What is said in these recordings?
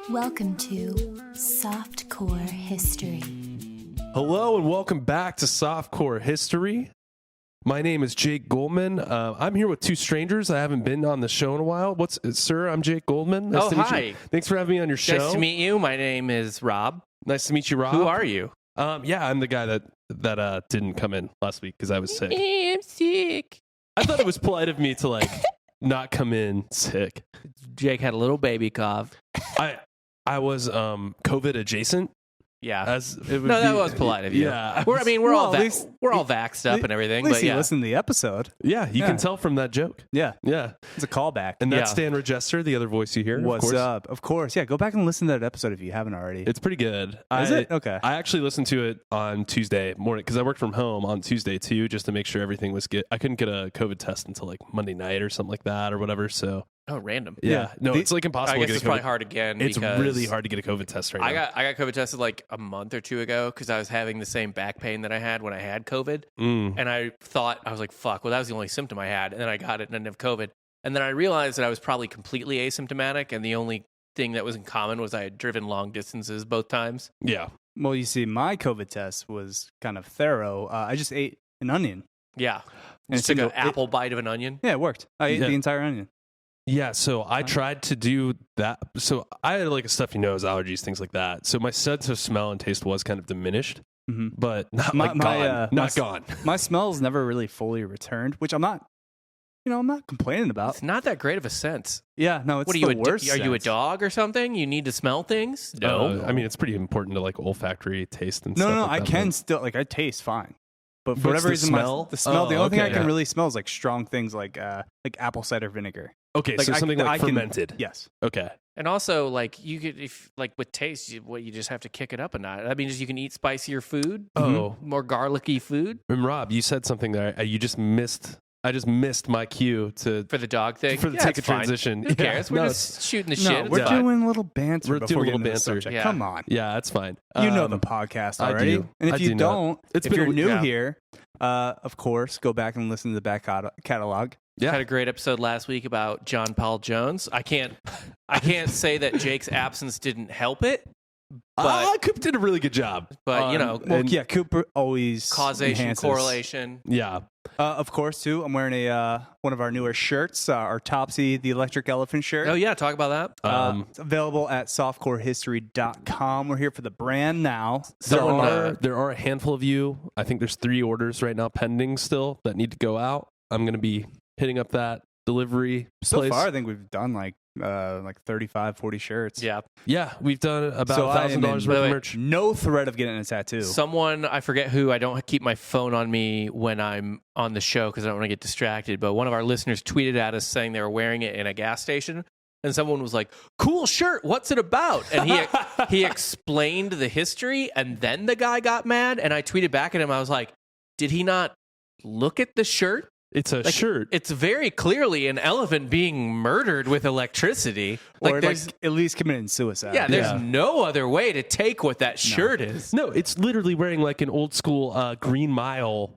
Welcome to Softcore History. Hello and welcome back to Softcore History. My name is Jake Goldman. I'm here with two strangers. I haven't been on the show in a while. Sir, I'm Jake Goldman. Nice to meet hi. you. Thanks for having me on your show. Nice to meet you. My name is Rob. Nice to meet you, Rob. Who are you? Yeah, I'm the guy that didn't come in last week because I was sick. I'm sick. I thought it was polite of me to not come in sick. Jake had a little baby cough. I was COVID adjacent. Yeah. That was polite of you. Yeah. We're all vaxxed up and everything. At least but you yeah. listened to the episode. Yeah, you can tell from that joke. Yeah. Yeah. It's a callback. And that's Stan Regester, the other voice you hear. What's up? Of course. Yeah, go back and listen to that episode if you haven't already. It's pretty good. Is it? Okay. I actually listened to it on Tuesday morning because I worked from home on Tuesday too, just to make sure everything was good. I couldn't get a COVID test until Monday night or something like that or whatever. So random. Yeah. No, it's impossible. I guess to get it's a COVID. probably hard again. It's because really hard to get a COVID test right now. I got COVID tested a month or two ago because I was having the same back pain that I had when I had COVID. And I was like, fuck, well, that was the only symptom I had. And then I got it and I didn't have COVID. And then I realized that I was probably completely asymptomatic. And the only thing that was in common was I had driven long distances both times. Yeah. Well, you see, my COVID test was kind of thorough. I just ate an onion. Yeah. And Just took an apple bite of an onion. Yeah, it worked. I ate the entire onion. Yeah, so I tried to do that. So I had a stuffy nose, allergies, things like that. So my sense of smell and taste was kind of diminished, but not gone. Not gone. My smell's never really fully returned, which I'm not complaining about. It's not that great of a sense. Yeah, no, it's the worst. Are you a dog or something? You need to smell things? No. I mean, it's pretty important to olfactory taste and stuff. No, like I that, can but still I taste fine. But for What's whatever the reason, smell? the smell, the only thing I can yeah. really smell is strong things like apple cider vinegar. Okay, so something fermented. Yes. Okay. And also, you could, if with taste, you just have to kick it up a notch. That means you can eat spicier food. More garlicky food. And Rob, you said something there. You just missed. I just missed my cue for the dog thing. Take a transition. Who cares? We're just shooting the shit. We're doing a little banter. We're before doing a little getting to the banter. subject. Yeah. Come on. Yeah, that's fine. You know the podcast already. I do. And if you don't, if you're new yeah. here, of course, go back and listen to the back catalog. Yeah. Had a great episode last week about John Paul Jones. I can't say that Jake's absence didn't help it. But Coop did a really good job. But Cooper always causation, enhances. correlation. Yeah. Of course, too. I'm wearing one of our newer shirts, our Topsy, the Electric Elephant shirt. Oh yeah, talk about that. It's available at softcorehistory.com. We're here for the brand now. There are a handful of you. I think there's 3 orders right now pending still that need to go out. I'm going to be hitting up that delivery So place. far, I think we've done like 35, 40 shirts. Yeah. Yeah, we've done about So $1,000 worth of merch. No threat of getting a tattoo. Someone, I forget who, I don't keep my phone on me when I'm on the show because I don't want to get distracted, but one of our listeners tweeted at us saying they were wearing it in a gas station, and someone was like, cool shirt, what's it about? And he explained the history, and then the guy got mad, and I tweeted back at him, I was like, did he not look at the shirt? It's a shirt. It's very clearly an elephant being murdered with electricity. Or at least committing suicide. Yeah, there's no other way to take what that shirt is. No, it's literally wearing an old school Green Mile,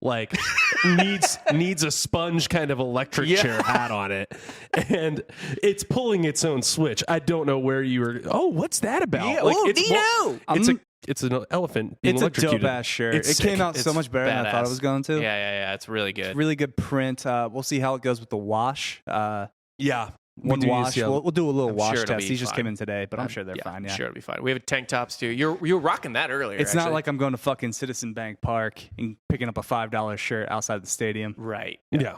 needs a sponge kind of electric chair hat on it. And it's pulling its own switch. I don't know where you were. Oh, what's that about? Yeah, it's an elephant being It's a electrocuted. dope ass shirt. It It's came out It's so much better than I thought it was going to. Yeah. It's really good. It's really good print. We'll see how it goes with the wash. Yeah. One wash. We'll do a little wash sure it'll test. be He just fine. came in today, but I'm sure they're fine. Yeah. I'm sure it'll be fine. We have tank tops too. You were rocking that earlier. It's not actually. like I'm going to fucking Citizen Bank Park and picking up a $5 shirt outside the stadium. right. Yeah,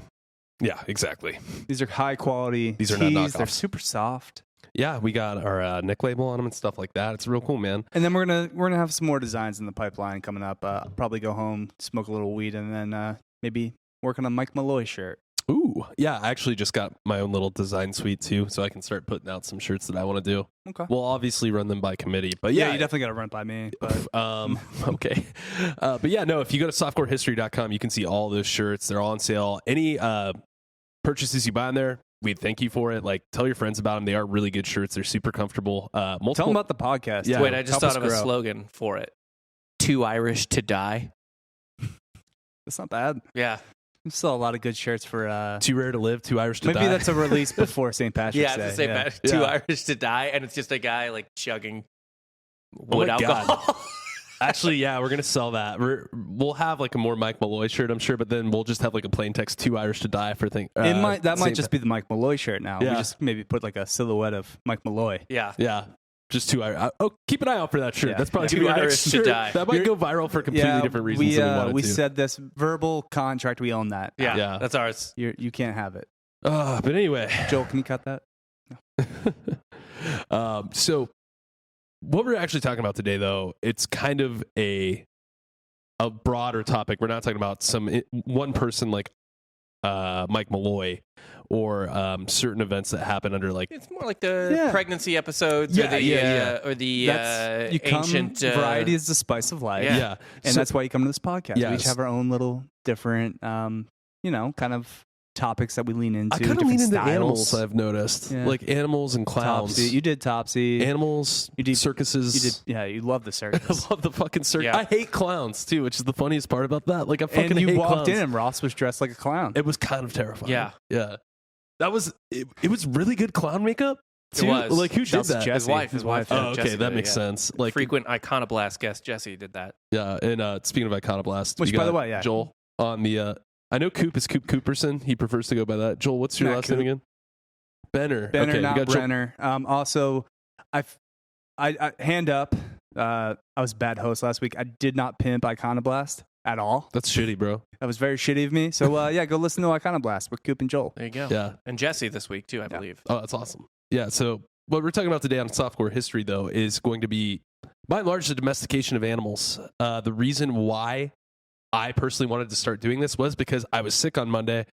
exactly. These are high quality. These are not tees. knockoffs. They're super soft. Yeah, we got our neck label on them and stuff like that. It's real cool, man. And then we're gonna have some more designs in the pipeline coming up. I'll probably go home, smoke a little weed, and then maybe work on a Mike Malloy shirt. Ooh, yeah, I actually just got my own little design suite too, so I can start putting out some shirts that I want to do. Okay. We'll obviously run them by committee, but Yeah, you definitely got to run it by me. But okay. But yeah, no, if you go to softcorehistory.com, you can see all those shirts. They're all on sale. Any purchases you buy on there, we thank you for it. Tell your friends about them. They are really good shirts. They're super comfortable. tell them about the podcast. Yeah. too. Wait, I just Help thought us of a grow. slogan for it. Too Irish to die. That's not bad. Yeah. There's still a lot of good shirts for. Too rare to live, too Irish to die. Maybe that's a release before St. Patrick's Yeah, Day. to say yeah. Too Irish to Die, and it's just a guy like chugging Oh wood my God. alcohol. Actually, yeah, we're gonna sell that. We'll have like a more Mike Malloy shirt, I'm sure, but then we'll just have like a plain text "Too Irish to Die" for thing. That might just be the Mike Malloy shirt now. Yeah. We just maybe put like a silhouette of Mike Malloy. Yeah. Yeah, just Too Irish. Oh, keep an eye out for that shirt. Yeah. That's probably Too gonna be our Irish next to shirt. Die. That might go viral for completely different reasons than we wanted we to. said this verbal contract. We own that. Yeah, Yeah. that's ours. You can't have it. But anyway, Joel, can you cut that? so what we're actually talking about today, though, it's kind of a broader topic. We're not talking about one person like Mike Malloy or certain events that happen under like. It's more like the pregnancy episodes or the ancient variety is the spice of life. Yeah, and that's why you come to this podcast. Yes. We each have our own little different, kind of topics that we lean into. I kind of different lean into styles. animals. I've noticed, like animals and clowns. Topsy. You did Topsy. Animals. You did circuses. You did. Yeah, you love the circus. I love the fucking circus. Yeah. I hate clowns too, which is the funniest part about that. Like I fucking and you hate walked clowns. in and Ross was dressed like a clown. It was kind of terrifying. Yeah. Yeah. That was it was really good clown makeup. It Too. was. Like who did Shouts to that? Jesse. His wife. Oh, okay, Jesse that did it, makes yeah. sense. Like Frequent Iconoblast guest Jesse did that. yeah, and speaking of Iconoblast, Which, we by the got way, yeah. Joel on the I know Coop is Coop Cooperson. He prefers to go by that. Joel, what's your Matt last Coop. name again? Benner. Benner, okay, not you got Joel. Brenner. Also, I hand up. I was a bad host last week. I did not pimp Iconoblast at all. That's shitty, bro. That was very shitty of me. So go listen to Iconoblast with Coop and Joel. There you go. Yeah. And Jesse this week too, I believe. Oh, that's awesome. Yeah. So what we're talking about today on Softcore History, though, is going to be by and large the domestication of animals. The reason why I personally wanted to start doing this was because I was sick on Monday.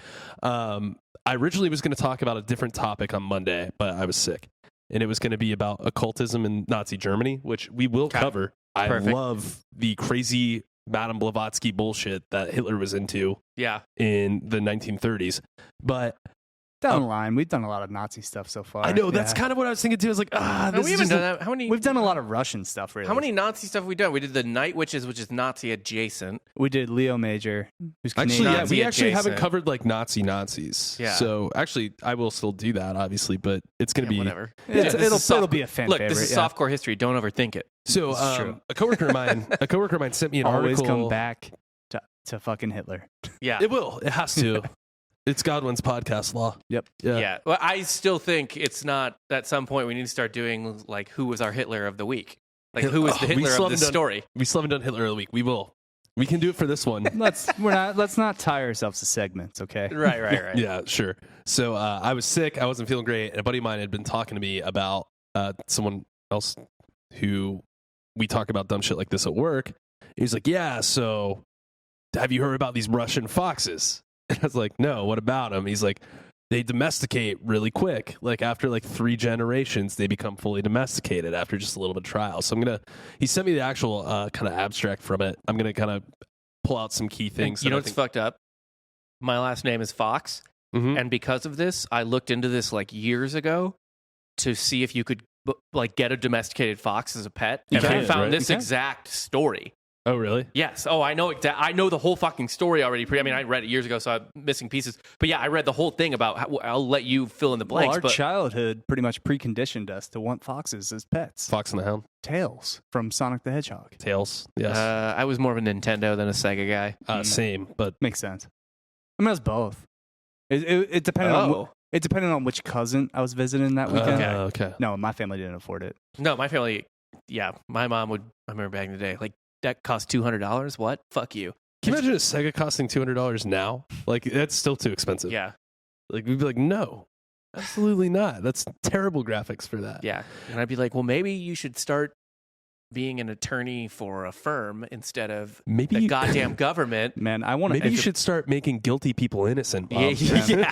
I originally was going to talk about a different topic on Monday, but I was sick. And it was going to be about occultism in Nazi Germany, which we will cover. Perfect. I love the crazy Madame Blavatsky bullshit that Hitler was into Yeah. in the 1930s. But Down the line, we've done a lot of Nazi stuff so far. I know that's Yeah. kind of what I was thinking too. I was like, No, this we is haven't just done that. How many? We've done a lot of Russian stuff, really. How many Nazi stuff have we done? We did the Night Witches, which is Nazi adjacent. We did Leo Major, who's Actually, Canadian. yeah, Nazi we actually haven't adjacent. covered like Nazis. Yeah. So actually, I will still do that, obviously, but it's going to be whatever. It's- This is it'll be a fan Look, favorite. this is yeah. softcore history. Don't overthink it. So This is true. a coworker of mine sent me an Always article. come back to fucking Hitler. Yeah. It will. It has to. It's Godwin's podcast law. Yep. Yeah. Well, I still think it's not. At some point, we need to start doing like who was our Hitler of the week. Like who was the Oh, we Hitler still of this haven't done- story? We still haven't done Hitler of the week. We will. We can do it for this one. Let's not tie ourselves to segments, okay? Right. Yeah, sure. So I was sick. I wasn't feeling great. And a buddy of mine had been talking to me about someone else who we talk about dumb shit like this at work. He's like, yeah, so have you heard about these Russian foxes? And I was like, no, what about them? He's like, they domesticate really quick. Like after like 3 generations, they become fully domesticated after just a little bit of trial. So he sent me the actual kind of abstract from it. I'm going to kind of pull out some key things. You know that I what's think- fucked up? My last name is Fox, Mhm. and because of this, I looked into this like years ago to see if you could like get a domesticated fox as a pet, You and I can, found right? this You can. exact story. Oh, really? Yes. Oh, I know. I know the whole fucking story already. I mean, I read it years ago, so I'm missing pieces. But yeah, I read the whole thing about. I'll let you fill in the Well, blanks. our but childhood pretty much preconditioned us to want foxes as pets. Fox and the Hound. Tails from Sonic the Hedgehog. Tails. Yes. I was more of a Nintendo than a Sega guy. Same, but Makes sense. I mean, it was both. It depended on Oh. it depended on which cousin I was visiting that weekend. okay. No, my family didn't afford it. No, my family. Yeah, my mom would. I remember back in the day, like that cost $200. What? Fuck you. Can you imagine a Sega costing $200 now? Like that's still too expensive. Yeah, Like we'd be like, no, absolutely not. That's terrible graphics for that. yeah. And I'd be like, well, maybe you should start being an attorney for a firm instead of Maybe the you- goddamn government. Man, I want to. Maybe you should start making guilty people innocent. Yeah,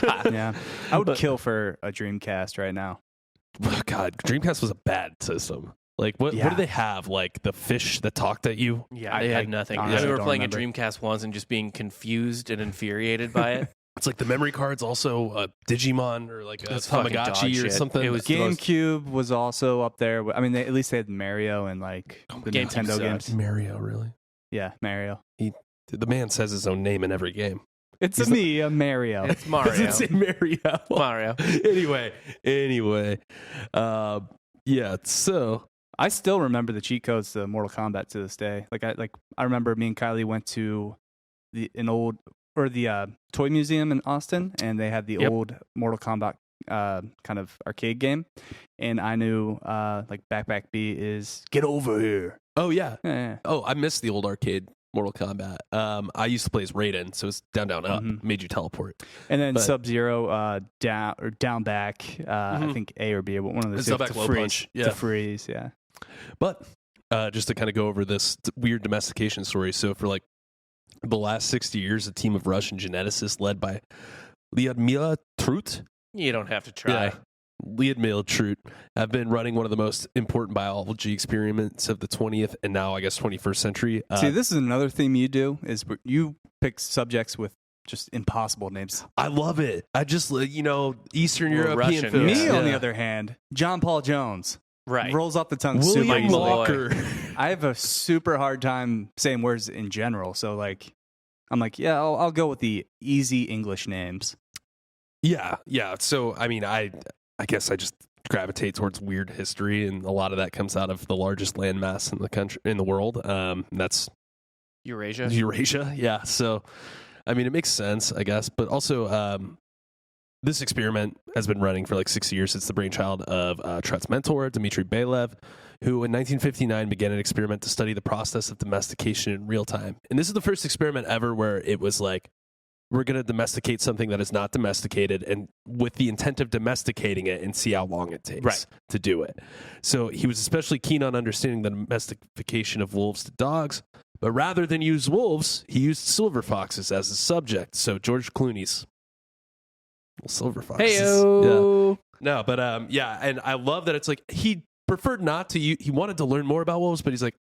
Bob. yeah. Yeah, I would But- kill for a Dreamcast right now. Oh, God, Dreamcast was a bad system. Like what? Yeah. What do they have? Like the fish that talked at you? Yeah, I- they I had nothing. I honestly remember don't playing remember. a Dreamcast once and just being confused and infuriated by it. It's like the memory cards also a Digimon or like a That's fucking dog Tamagotchi or shit. something. It was the most- GameCube was also up there. I mean, at least they had Mario and like the GameCube Nintendo sucked. games. Mario, really? Yeah, Mario. The man says his own name in every game. It's a me, a Mario. It's Mario. Does it say Mario? Mario. Anyway. Yeah, so I still remember the cheat codes to Mortal Kombat to this day. I remember me and Kylie went to the toy museum in Austin, and they had the old Mortal Kombat kind of arcade game, and I knew Backpack B is get over here. Oh yeah. Yeah. Oh, I missed the old arcade Mortal Kombat. I used to play as Raiden, so it's down, down, up. Made you teleport. And then Sub-Zero down back. I think A or B, but one of those two back low punch. Yeah. To freeze. Yeah. But just to kind of go over this weird domestication story. So for like the last 60 years, a team of Russian geneticists led by Lyudmila Trut. You don't have to try. Yeah. Lyudmila Trut have been running one of the most important biology experiments of the 20th and now, I guess, 21st century. See, this is another theme you do, is you pick subjects with just impossible names. I love it. I just, Eastern European Russian, films. Me, on the other hand, John Paul Jones. Right. Rolls off the tongue super William easily. Walker. I have a super hard time saying words in general. So, I'm like, yeah, I'll go with the easy English names. Yeah. So, I mean, I guess I just gravitate towards weird history, and a lot of that comes out of the largest landmass in the country, in the world. That's Eurasia. Yeah. So, I mean, it makes sense, I guess. But also, this experiment has been running for like 6 years. It's the brainchild of Trut's mentor, Dmitry Belev, who in 1959 began an experiment to study the process of domestication in real time. And this is the first experiment ever where it was like, we're going to domesticate something that is not domesticated, and with the intent of domesticating it and see how long it takes to do it. So he was especially keen on understanding the domestication of wolves to dogs, but rather than use wolves, he used silver foxes as a subject. So George Clooney's silver foxes. Hey-o. Yeah. No, but and I love that it's like he preferred not to. He wanted to learn more about wolves, but he's like,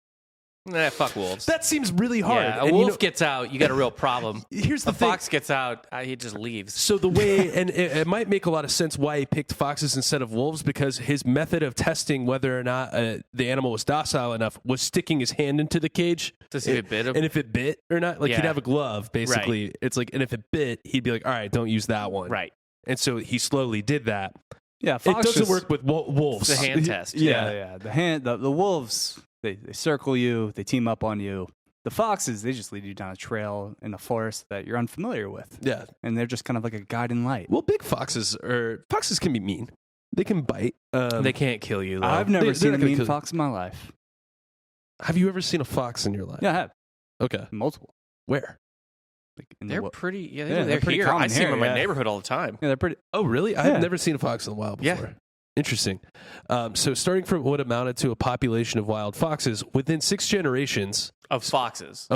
Fuck wolves. that seems really hard. Yeah, a wolf gets out, you got a real problem. Here's the a thing. fox gets out, he just leaves. So the way, and it might make a lot of sense why he picked foxes instead of wolves, because his method of testing whether or not the animal was docile enough was sticking his hand into the cage to see if it bit him. And if it bit or not, he'd have a glove, basically. Right. It's like, and if it bit, he'd be like, all right, don't use that one. Right. And so he slowly did that. Yeah, it doesn't work with wolves. It's a hand test. Yeah. The wolves, they circle you, they team up on you. The foxes, they just lead you down a trail in a forest that you're unfamiliar with. Yeah. And they're just kind of like a guiding light. Well, big foxes can be mean. They can bite. They can't kill you, though. I've never seen a mean fox in my life. Have you ever seen a fox in your life? Yeah, I have. Okay. Multiple. Where? They're pretty. Yeah, they're pretty here. common I see them in my here, neighborhood all the time. Yeah, they're pretty. Oh, really? I've never seen a fox in a while before. Yeah. Interesting. So starting from what amounted to a population of wild foxes, within 6 generations of foxes,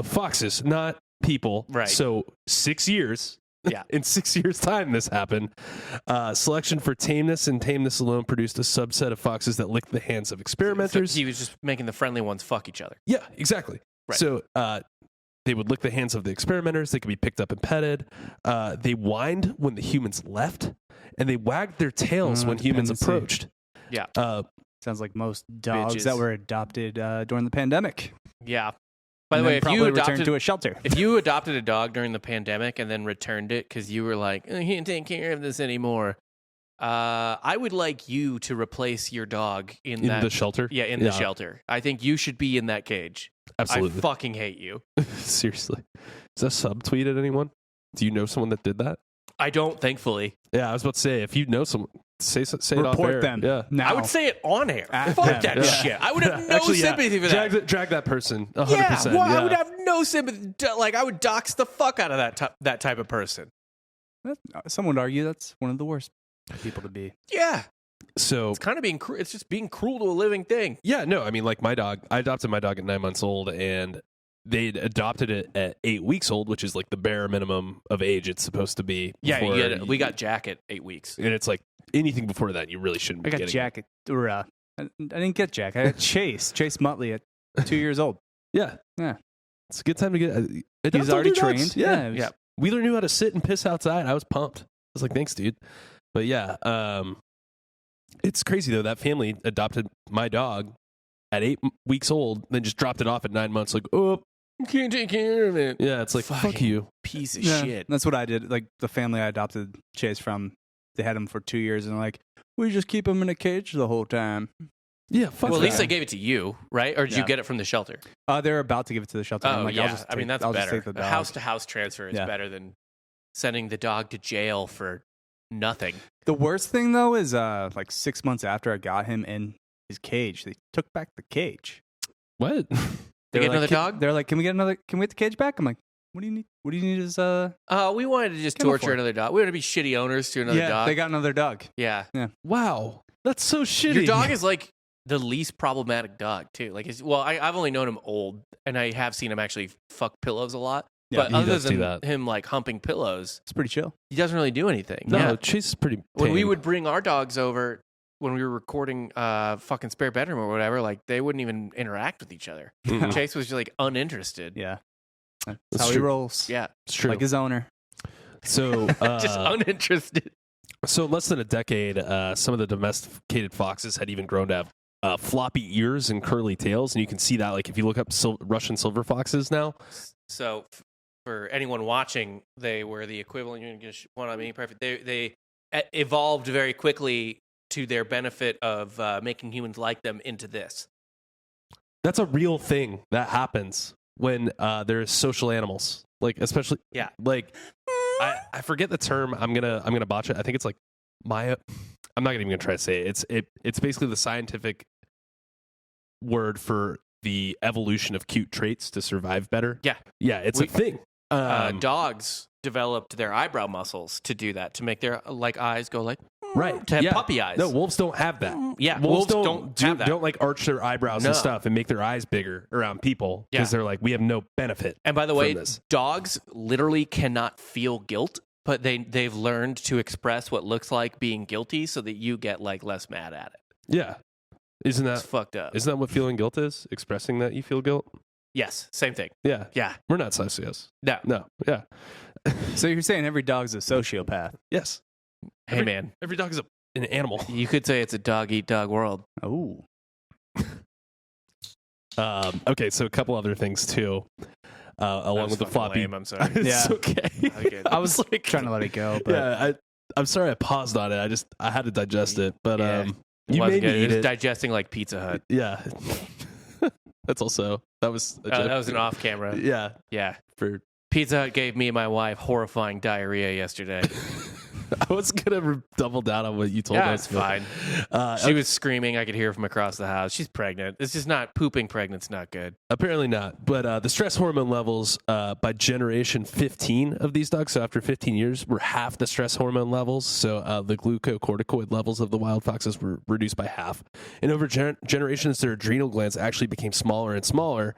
not people. Right. So 6 years. Yeah. In 6 years' time, this happened. Selection for tameness and tameness alone produced a subset of foxes that licked the hands of experimenters. So he was just making the friendly ones fuck each other. Yeah, exactly. Right. So they would lick the hands of the experimenters. They could be picked up and petted. They whined when the humans left, and they wagged their tails when humans approached. Yeah. Sounds like most dogs bitches. that were adopted during the pandemic. Yeah. By the way, if you returned to a shelter, if you adopted a dog during the pandemic and then returned it because you were like, I can't take care of this anymore, I would like you to replace your dog in the shelter. Yeah, in the shelter. I think you should be in that cage. Absolutely. I fucking hate you. Seriously. Is that subtweet at anyone? Do you know someone that did that? I don't, thankfully. Yeah, I was about to say, if you know someone, say it off report air. them. Yeah. Now. I would say it on air. Fuck that shit. I would have no sympathy for that. Drag that person. 100%. Yeah, well, I would have no sympathy. Like, I would dox the fuck out of that type of person. Someone would argue that's one of the worst people to be. Yeah. So it's kind of being it's just being cruel to a living thing. Yeah, no, I mean, like my dog, I adopted my dog at 9 months old, and they adopted it at 8 weeks old, which is like the bare minimum of age it's supposed to be. Yeah, we got Jack at 8 weeks. And it's like anything before that, you really shouldn't be getting. I got Jack I didn't get Jack. I got Chase Muttley at 2 years old. Yeah. It's a good time to get. He's already trained. Yeah. Wheeler knew how to sit and piss outside. I was pumped. I was like, thanks, dude. But yeah, it's crazy though. That family adopted my dog at 8 weeks old, then just dropped it off at 9 months. Like, oh, You can't take care of it. Yeah, it's like, fuck you. Piece of Yeah, shit. that's what I did. Like the family I adopted Chase from, they had him for 2 years, and like, we just keep him in a cage the whole time. Yeah, fuck Well, at that. least they gave it to you, right? Or did you get it from the shelter? They're about to give it to the shelter. I'm like, yeah. I'll I mean, that's I'll just better. take the A dog. house-to-house transfer is better than sending the dog to jail for nothing. The worst thing though is like 6 months after I got him in his cage, they took back the cage. What? They get like, another dog? They're like, can we get the cage back? I'm like, what do you need? What do you need is We wanted to just Kennel torture for it. another dog. We wanted to be shitty owners to another dog. they got another dog. Yeah. Wow. That's so shitty. Your dog is like the least problematic dog too. Like, I've only known him old, and I have seen him actually fuck pillows a lot. Yeah, but he other does do than that. him like humping pillows, It's pretty chill. he doesn't really do anything. No, Yeah. Chase is pretty When we tame. would bring our dogs over, when we were recording fucking Spare Bedroom or whatever, like they wouldn't even interact with each other. Mhm. Chase was just like uninterested. Yeah, that's That's how he true. rolls. Yeah. It's true. Like his owner. So, Just uninterested. so in less than a decade, some of the domesticated foxes had even grown to have floppy ears and curly tails, and you can see that like if you look up Russian silver foxes now. So for anyone watching, they were the equivalent. You just one on me, perfect. They evolved very quickly to their benefit of making humans like them into this. That's a real thing that happens when there's social animals, like especially like I forget the term. I'm gonna botch it. I think it's like Maya. I'm not even gonna try to say it. It's basically the scientific word for the evolution of cute traits to survive better. Yeah, it's a thing. Dogs developed their eyebrow muscles to do that, to make their like eyes go like right, to have puppy eyes. No, wolves don't have that. Yeah, wolves don't have that. don't like arch their eyebrows No. and stuff and make their eyes bigger around people because they're like, we have no benefit. And by the way, from this. dogs literally cannot feel guilt, but they've learned to express what looks like being guilty so that you get like less mad at it. Yeah, isn't It's that fucked up. isn't that what feeling guilt is? Expressing that you feel guilt. Yes, same thing. Yeah, Yeah. we're not socios. No. Yeah. So you're saying every dog's a sociopath? Yes. Hey man, Every dog is an animal. you could say it's a dog eat dog world. Oh, Okay, so a couple other things too, along with the floppy. Lame, I'm sorry. It's Yeah. okay. Okay. I was like trying to let it go, but yeah, I'm sorry I paused on it. I had to digest it, but Yeah. you Wasn't made good. me It eat was it. digesting like Pizza Hut. Yeah, that was a joke. That was an off camera. Yeah, Yeah. for Pizza Hut gave me and my wife horrifying diarrhea yesterday. I was gonna double down on what you told Yeah, us. it's fine. She was screaming. I could hear from across the house. She's pregnant. It's just not pooping pregnant's not good. Apparently not. But the stress hormone levels by generation 15 of these dogs, so after 15 years, were half the stress hormone levels. So the glucocorticoid levels of the wild foxes were reduced by half. And over generations, their adrenal glands actually became smaller and smaller.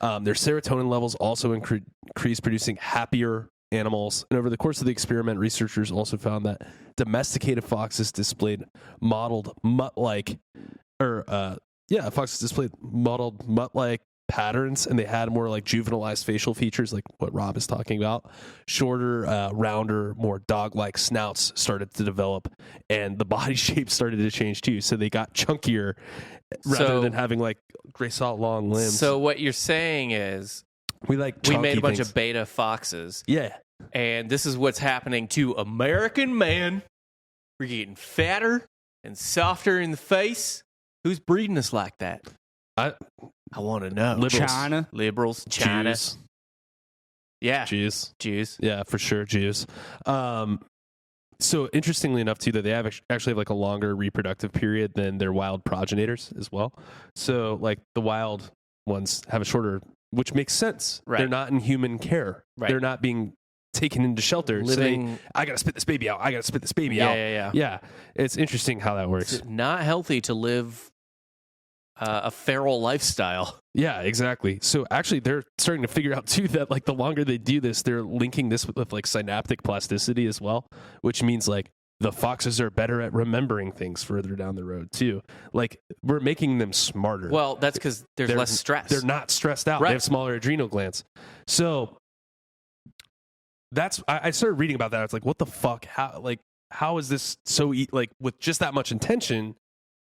Their serotonin levels also increased, producing happier animals. And over the course of the experiment, researchers also found that domesticated foxes displayed modeled mutt-like, foxes displayed modeled mutt-like patterns, and they had more like juvenilized facial features, like what Rob is talking about. Shorter, rounder, more dog-like snouts started to develop, and the body shape started to change too. So they got chunkier rather than having like graceful long limbs. So what you're saying is we made chunky a bunch things. of beta foxes. Yeah. And this is what's happening to American man. We're getting fatter and softer in the face. Who's breeding us like that? I want to know. China. Liberals. China. Jews. Yeah. Jews. Jews. Yeah, for sure, Jews. So interestingly enough, too, that they actually have like a longer reproductive period than their wild progenitors as well. So like the wild ones have a shorter, which makes sense. Right. They're not in human care. Right. They're not being taken into shelters. Living. So I gotta spit this baby out. out. Yeah. It's interesting how that works. It's not healthy to live a feral lifestyle. Yeah, exactly. So actually, they're starting to figure out too that like the longer they do this, they're linking this with like synaptic plasticity as well, which means like the foxes are better at remembering things further down the road too. Like we're making them smarter. Well, that's because there's less stress. They're not stressed out. Right. They have smaller adrenal glands. So that's I started reading about that. I was like, what the fuck? How is this so like with just that much intention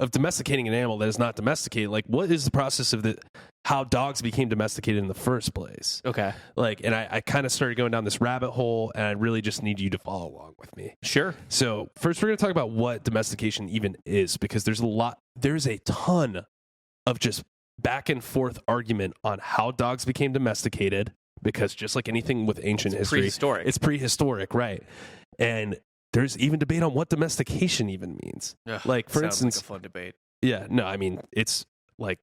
of domesticating an animal that is not domesticated? Like, what is the process of how dogs became domesticated in the first place. Okay. Like, and I kind of started going down this rabbit hole, and I really just need you to follow along with me. Sure. So first, we're going to talk about what domestication even is, because there's a ton of just back and forth argument on how dogs became domesticated, because just like anything with ancient history, it's prehistoric, right? And there's even debate on what domestication even means. Ugh, like, for instance, like a fun debate. Yeah, no, I mean, it's like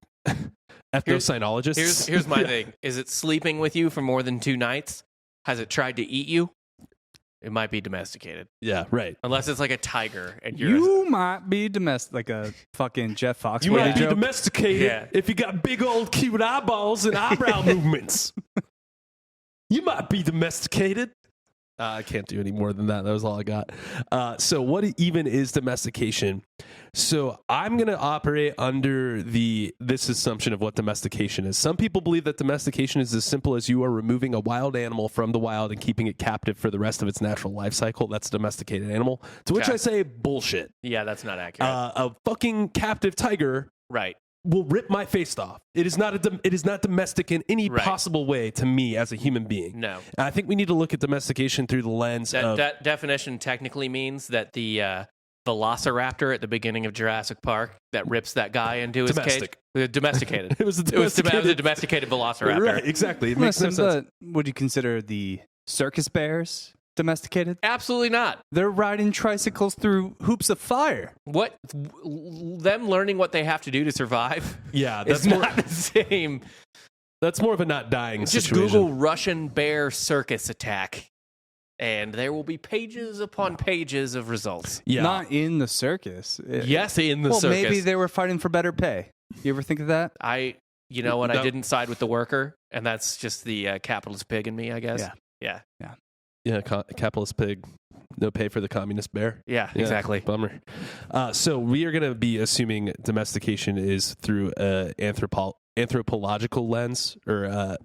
ethnocynologists. Here's my thing. Is it sleeping with you for more than 2 nights? Has it tried to eat you? It might be domesticated. Yeah, right. Unless it's like a tiger and you might be domestic, like a fucking Jeff Foxworthy You might be joke. domesticated if you got big old cute eyeballs and eyebrow movements. You might be domesticated. I can't do any more than that. That was all I got. So what even is domestication? So I'm going to operate under this assumption of what domestication is. Some people believe that domestication is as simple as you are removing a wild animal from the wild and keeping it captive for the rest of its natural life cycle. That's a domesticated animal. To which I say bullshit. Yeah, that's not accurate. A fucking captive tiger right. will rip my face off. It is not domestic in any possible way to me as a human being. No. And I think we need to look at domestication through the lens of... That definition technically means that the velociraptor at the beginning of Jurassic Park that rips that guy into his cage... Domesticated. It was a domesticated velociraptor. Right, exactly. It makes no sense. Would you consider the circus bears domesticated? Absolutely not. They're riding tricycles through hoops of fire. What? Them learning what they have to do to survive? Yeah, that's not the same. That's more of a not dying Just situation. Google Russian bear circus attack, and there will be pages upon pages of results. Yeah. Not in the circus. Yes, in the circus. Well, maybe they were fighting for better pay. You ever think of that? You know what? I didn't side with the worker, and that's just the capitalist pig in me, I guess. Yeah. Yeah, capitalist pig, no pay for the communist bear. Yeah, exactly. Bummer. So we are going to be assuming domestication is through an anthropological lens or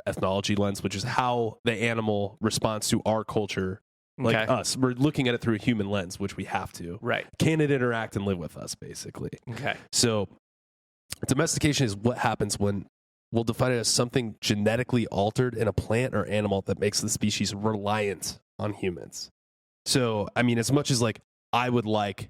ethnology lens, which is how the animal responds to our culture, like us. We're looking at it through a human lens, which we have to. Right. Can it interact and live with us, basically? Okay. So domestication is what happens when we'll define it as something genetically altered in a plant or animal that makes the species reliant on humans. So, I mean, as much as like I would like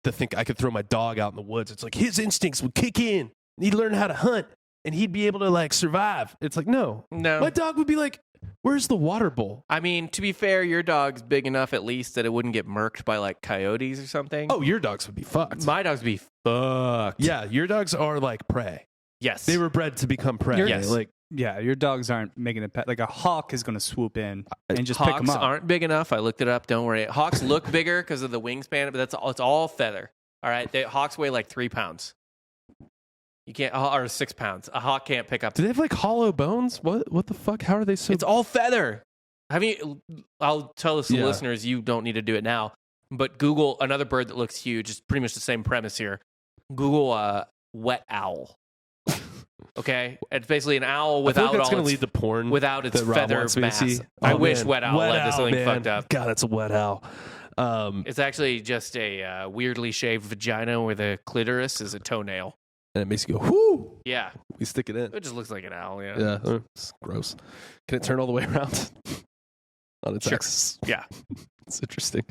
to think I could throw my dog out in the woods, it's like his instincts would kick in. He'd learn how to hunt and he'd be able to like survive. It's like, no. My dog would be like, where's the water bowl? I mean, to be fair, your dog's big enough at least that it wouldn't get murked by like coyotes or something. Oh, your dogs would be fucked. My dogs would be fucked. Yeah, your dogs are like prey. Yes. They were bred to become prey. Yes. Like, yeah, your dogs aren't making a pet. Like a hawk is going to swoop in and just pick them Hawks up. aren't big enough. I looked it up. Don't worry. Hawks look bigger because of the wingspan, but it's all feather. All right. Hawks weigh like 3 pounds. You can't, or 6 pounds. A hawk can't pick up. Do they have like hollow bones? What the fuck? How are they so? It's all feather. I'll tell the listeners, you don't need to do it now, but Google another bird that looks huge. It's pretty much the same premise here. Google wet owl. Okay, it's basically an owl without that's going to lead to porn without its feather mass. I wish wet owl led to something fucked up. God, it's a wet owl. It's actually just a weirdly shaved vagina where the clitoris is a toenail. And it makes you go, whoo! Yeah. We stick it in. It just looks like an owl, yeah. Yeah, it's gross. Can it turn all the way around on its axis? Yeah. It's interesting.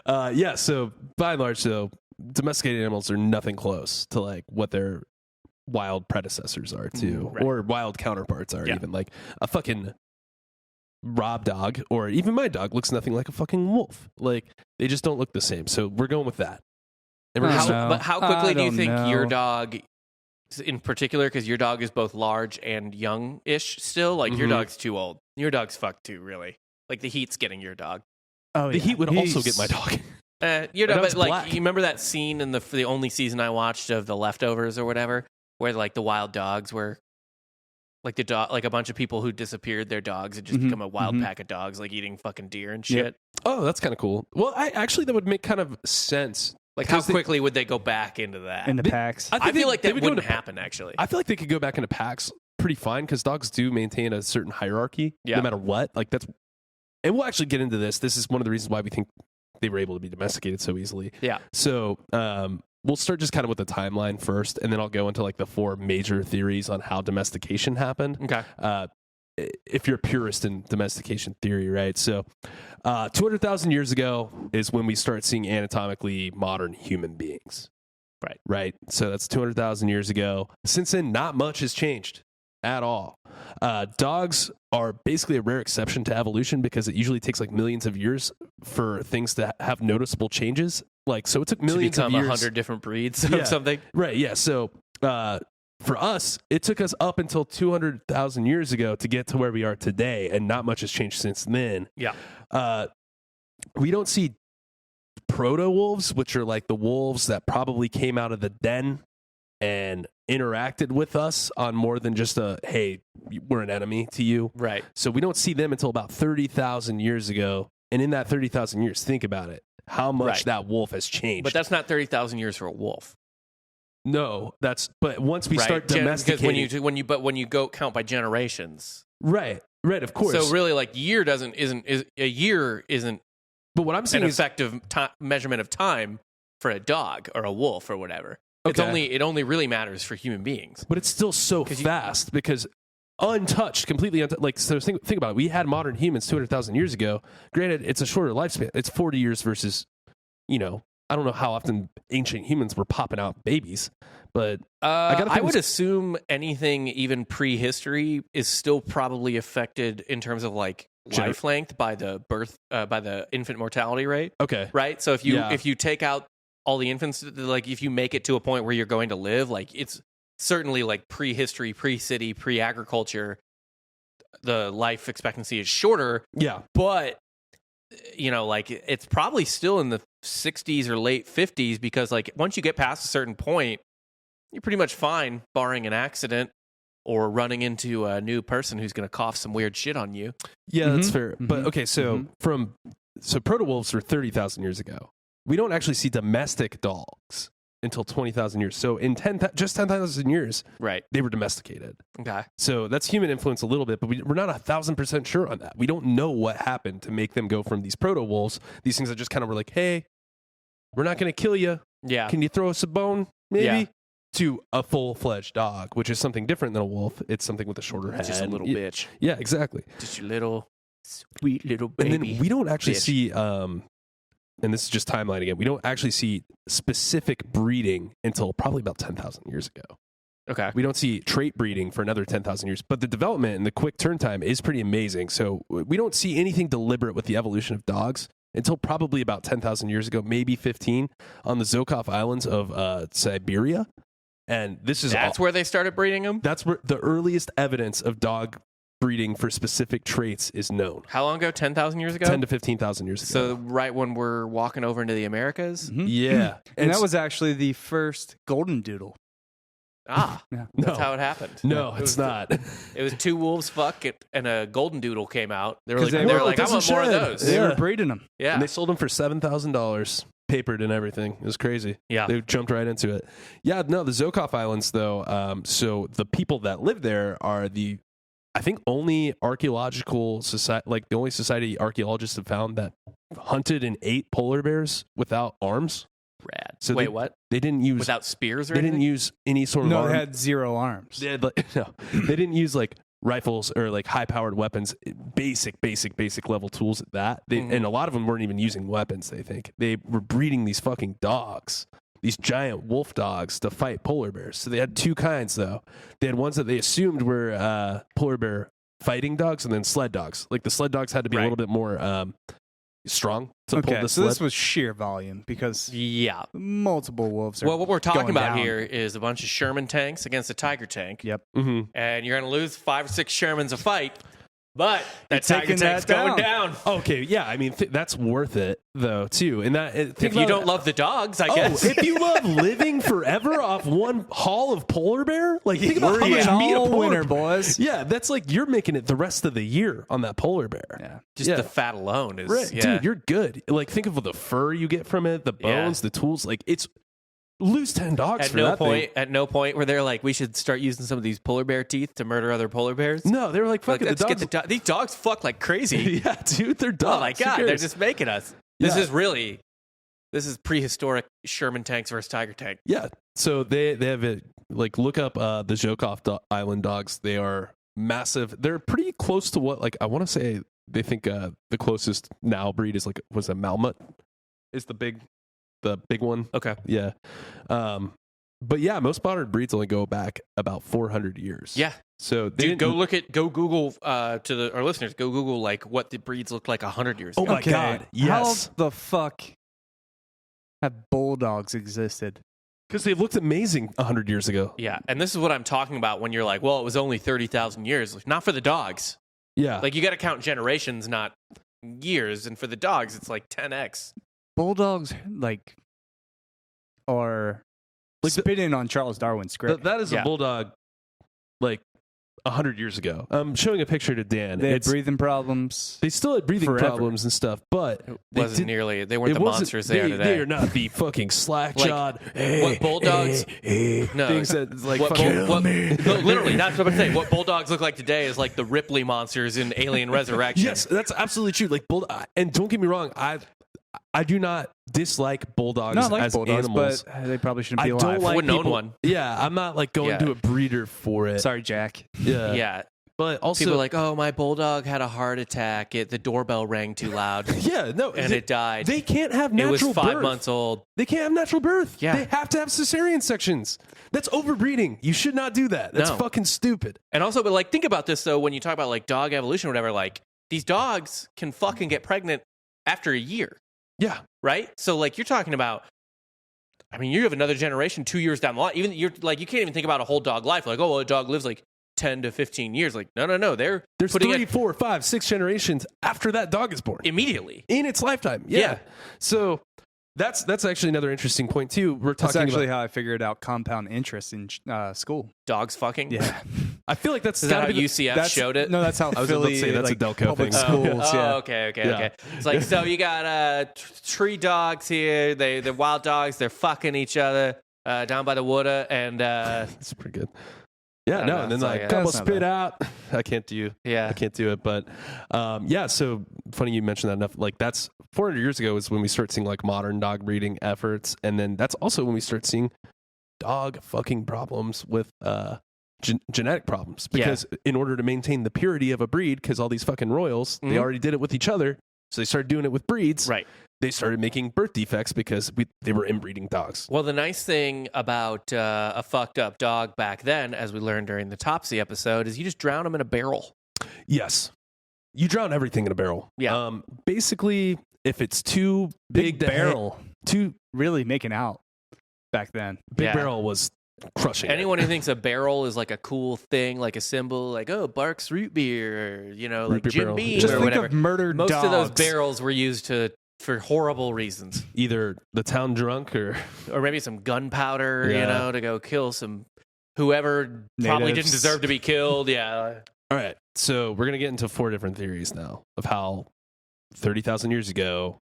So by and large, domesticated animals are nothing close to like what their wild predecessors are too, or wild counterparts are even. Like a fucking Rob dog, or even my dog, looks nothing like a fucking wolf. Like they just don't look the same. So we're going with that. And but how quickly do you think your dog, in particular, because your dog is both large and young-ish still, like your dog's too old. Your dog's fucked too, really. Like the heat's getting your dog. Oh, the heat would also get my dog. Your dog, but like black. you remember that scene in the only season I watched of The Leftovers or whatever, where like the wild dogs were like the dog, like a bunch of people who disappeared their dogs and just become a wild pack of dogs, like eating fucking deer and shit. Yep. Oh, that's kind of cool. Well, that would make kind of sense. Like how quickly would they go back into that? Into packs. I feel like that wouldn't happen, actually. I feel like they could go back into packs pretty fine because dogs do maintain a certain hierarchy no matter what. Like that's, and we'll actually get into this. This is one of the reasons why we think they were able to be domesticated so easily. Yeah. So we'll start just kind of with the timeline first, and then I'll go into like the 4 major theories on how domestication happened. Okay. If you're a purist in domestication theory, right? So 200,000 years ago is when we start seeing anatomically modern human beings. Right. So that's 200,000 years ago. Since then, not much has changed at all. Dogs are basically a rare exception to evolution because it usually takes like millions of years for things to have noticeable changes. Like, so it took millions of years. 100 different breeds of something. Right. Yeah. So, for us, it took us up until 200,000 years ago to get to where we are today, and not much has changed since then. Yeah. We don't see proto-wolves, which are like the wolves that probably came out of the den and interacted with us on more than just hey, we're an enemy to you. Right. So we don't see them until about 30,000 years ago. And in that 30,000 years, think about it, how much that wolf has changed. But that's not 30,000 years for a wolf. No, but once we start domesticating, because when you go count by generations, right, of course. So really, like a year isn't. But what I'm saying is is effective measurement of time for a dog or a wolf or whatever. Okay. It only really matters for human beings. But it's still so fast because untouched, completely untouched. Like, so think about it. We had modern humans 200,000 years ago. Granted, it's a shorter lifespan. It's 40 years versus, I don't know how often ancient humans were popping out babies, but I would assume anything even prehistory is still probably affected in terms of like life length by the infant mortality rate. Okay. Right. So if you take out all the infants, like if you make it to a point where you're going to live, like it's certainly like prehistory, pre-city, pre-agriculture, the life expectancy is shorter. Yeah. But like it's probably still in the 60s or late 50s because like once you get past a certain point, you're pretty much fine, barring an accident or running into a new person who's going to cough some weird shit on you. Yeah, that's fair. But okay, so proto-wolves were 30,000 years ago. We don't actually see domestic dogs until 20,000 years. So in 10,000 years, right, they were domesticated. Okay. So that's human influence a little bit, but we're not 1,000% sure on that. We don't know what happened to make them go from these proto-wolves, these things that just kind of were like, hey, we're not going to kill you. Yeah. Can you throw us a bone, maybe? Yeah. To a full-fledged dog, which is something different than a wolf. It's something with a shorter head. Just a little bitch. Yeah, exactly. Just a little sweet little baby. And then we don't actually see, and this is just timeline again, we don't actually see specific breeding until probably about 10,000 years ago. Okay. We don't see trait breeding for another 10,000 years, but the development and the quick turn time is pretty amazing. So we don't see anything deliberate with the evolution of dogs until probably about 10,000 years ago, maybe 15, on the Zokov Islands of Siberia. And that's where they started breeding them? That's where the earliest evidence of dog breeding for specific traits is known. How long ago? 10,000 years ago? 10 to 15,000 years ago. So right when we're walking over into the Americas? Mm-hmm. Yeah. And that was actually the first golden doodle. Ah, yeah. That's how it happened. No, it's not. It was 2 wolves fuck and a golden doodle came out. They were like, I want shed. more of those. They were breeding them. Yeah. And they sold them for $7,000. Papered and everything. It was crazy. Yeah. They jumped right into it. Yeah, no, the Zokov Islands, though, so the people that live there are I think only archaeological society, like the only society archaeologists have found that hunted and ate polar bears without arms. Rad. So what? They didn't use... Without spears or anything? They anything? didn't use any sort of arm. arm. No, they had 0 arms. They had they didn't use like rifles or like high-powered weapons, basic level tools at that. And a lot of them weren't even using weapons, they think. They were breeding these fucking dogs, these giant wolf dogs, to fight polar bears. So they had 2 kinds, though. They had ones that they assumed were polar bear fighting dogs and then sled dogs. Like the sled dogs had to be a little bit more strong to pull the sled. So this was sheer volume because multiple wolves are what we're talking about down. here is a bunch of Sherman tanks against a Tiger tank. Yep. Mm-hmm. And you're going to lose 5 or 6 Shermans a fight, but that You're Tiger taking tank's that going down. Okay, yeah, I mean, that's worth it, though, too. And that if you don't love the dogs, I guess. If you love living forever off one haul of polar bear, like, think about how much meat a polar winner, boys. Yeah, that's like you're making it the rest of the year on that polar bear. Yeah. Just the fat alone is... Right, yeah. dude, you're good. Like, think of the fur you get from it, the bones, the tools. Like, it's... Lose 10 dogs for that thing. At no point were they like, we should start using some of these polar bear teeth to murder other polar bears. No, they were like, fuck it. These dogs fuck like crazy. Yeah, dude, they're dogs. Oh my God, they're just making us. This is really This is prehistoric Sherman tanks versus Tiger tank. Yeah. So they have it, like, look up the Zhukov Island dogs. They are massive. They're pretty close to what, like, I want to say they think the closest now breed is like, was a Malamute is the big one. Okay. Yeah. But yeah, most modern breeds only go back about 400 years. Yeah. So Dude, go Google our listeners, go Google like what the breeds looked like 100 years ago. Oh my God. Yes. How the fuck have bulldogs existed? Because they looked amazing 100 years ago. Yeah, and this is what I'm talking about when you're like, well, it was only 30,000 years. Like, not for the dogs. Yeah. Like, you got to count generations, not years. And for the dogs, it's like 10x. Bulldogs, like, are like spitting on Charles Darwin's script. that is a bulldog, like, 100 years ago. I'm showing a picture to Dan. They had breathing problems. They still had breathing forever. problems and stuff, but They weren't the monsters they are today. They are not the fucking slack-jawed. What bulldogs? No. Things that, like, literally, that's what I'm saying. What bulldogs look like today is like the Ripley monsters in Alien Resurrection. Yes, that's absolutely true. Like, and don't get me wrong, I do not dislike bulldogs as animals. But they probably shouldn't be alive. I don't like wouldn't own one. Yeah, I'm not like going to a breeder for it. Sorry, Jack. Yeah. Yeah. But also, people are like, oh, my bulldog had a heart attack. The doorbell rang too loud. Yeah, no. And it died. They can't have natural birth. It was 5 months old. They can't have natural birth. Yeah. They have to have cesarean sections. That's overbreeding. You should not do that. That's fucking stupid. And also, but like, think about this, though, when you talk about like dog evolution or whatever, like, these dogs can fucking get pregnant after a year. Yeah. Right? So, like, you're talking about, I mean, you have another generation 2 years down the line. Even you're like, you can't even think about a whole dog life. Like, oh, well, a dog lives like 10 to 15 years. Like, no. There's putting 3, 4, 5, 6 generations after that dog is born. Immediately. In its lifetime. Yeah. So that's actually another interesting point, too. That's actually how I figured out compound interest in school. Dogs fucking? Yeah. I feel like that's Is that how UCF showed it? No, that's how I was Philly, about to say that's like, a Delco public thing. schools. Oh, yeah. okay. It's like, so you got 3 dogs here. They're wild dogs. They're fucking each other down by the water. And that's pretty good. Yeah, no, and then like couple spit out. I can't do it. But yeah, so funny you mentioned that enough. Like, that's 400 years ago is when we start seeing like modern dog breeding efforts, and then that's also when we start seeing dog fucking problems with genetic problems, because in order to maintain the purity of a breed, because all these fucking royals, they already did it with each other, so they started doing it with breeds. Right. They started making birth defects because they were inbreeding dogs. Well, the nice thing about a fucked up dog back then, as we learned during the Topsy episode, is you just drown them in a barrel. Yes. You drown everything in a barrel. Yeah. Basically, if it's too big barrel, too really making out back then. Big barrel was crushing. Anyone who thinks a barrel is like a cool thing, like a symbol, like, oh, Barks root beer, or, like Jim Beam Just or think whatever. Of murdered Most dogs. of those barrels were used for horrible reasons. Either the town drunk or maybe some gunpowder, to go kill some whoever probably didn't deserve to be killed. Yeah. All right. So we're going to get into 4 different theories now of how 30,000 years ago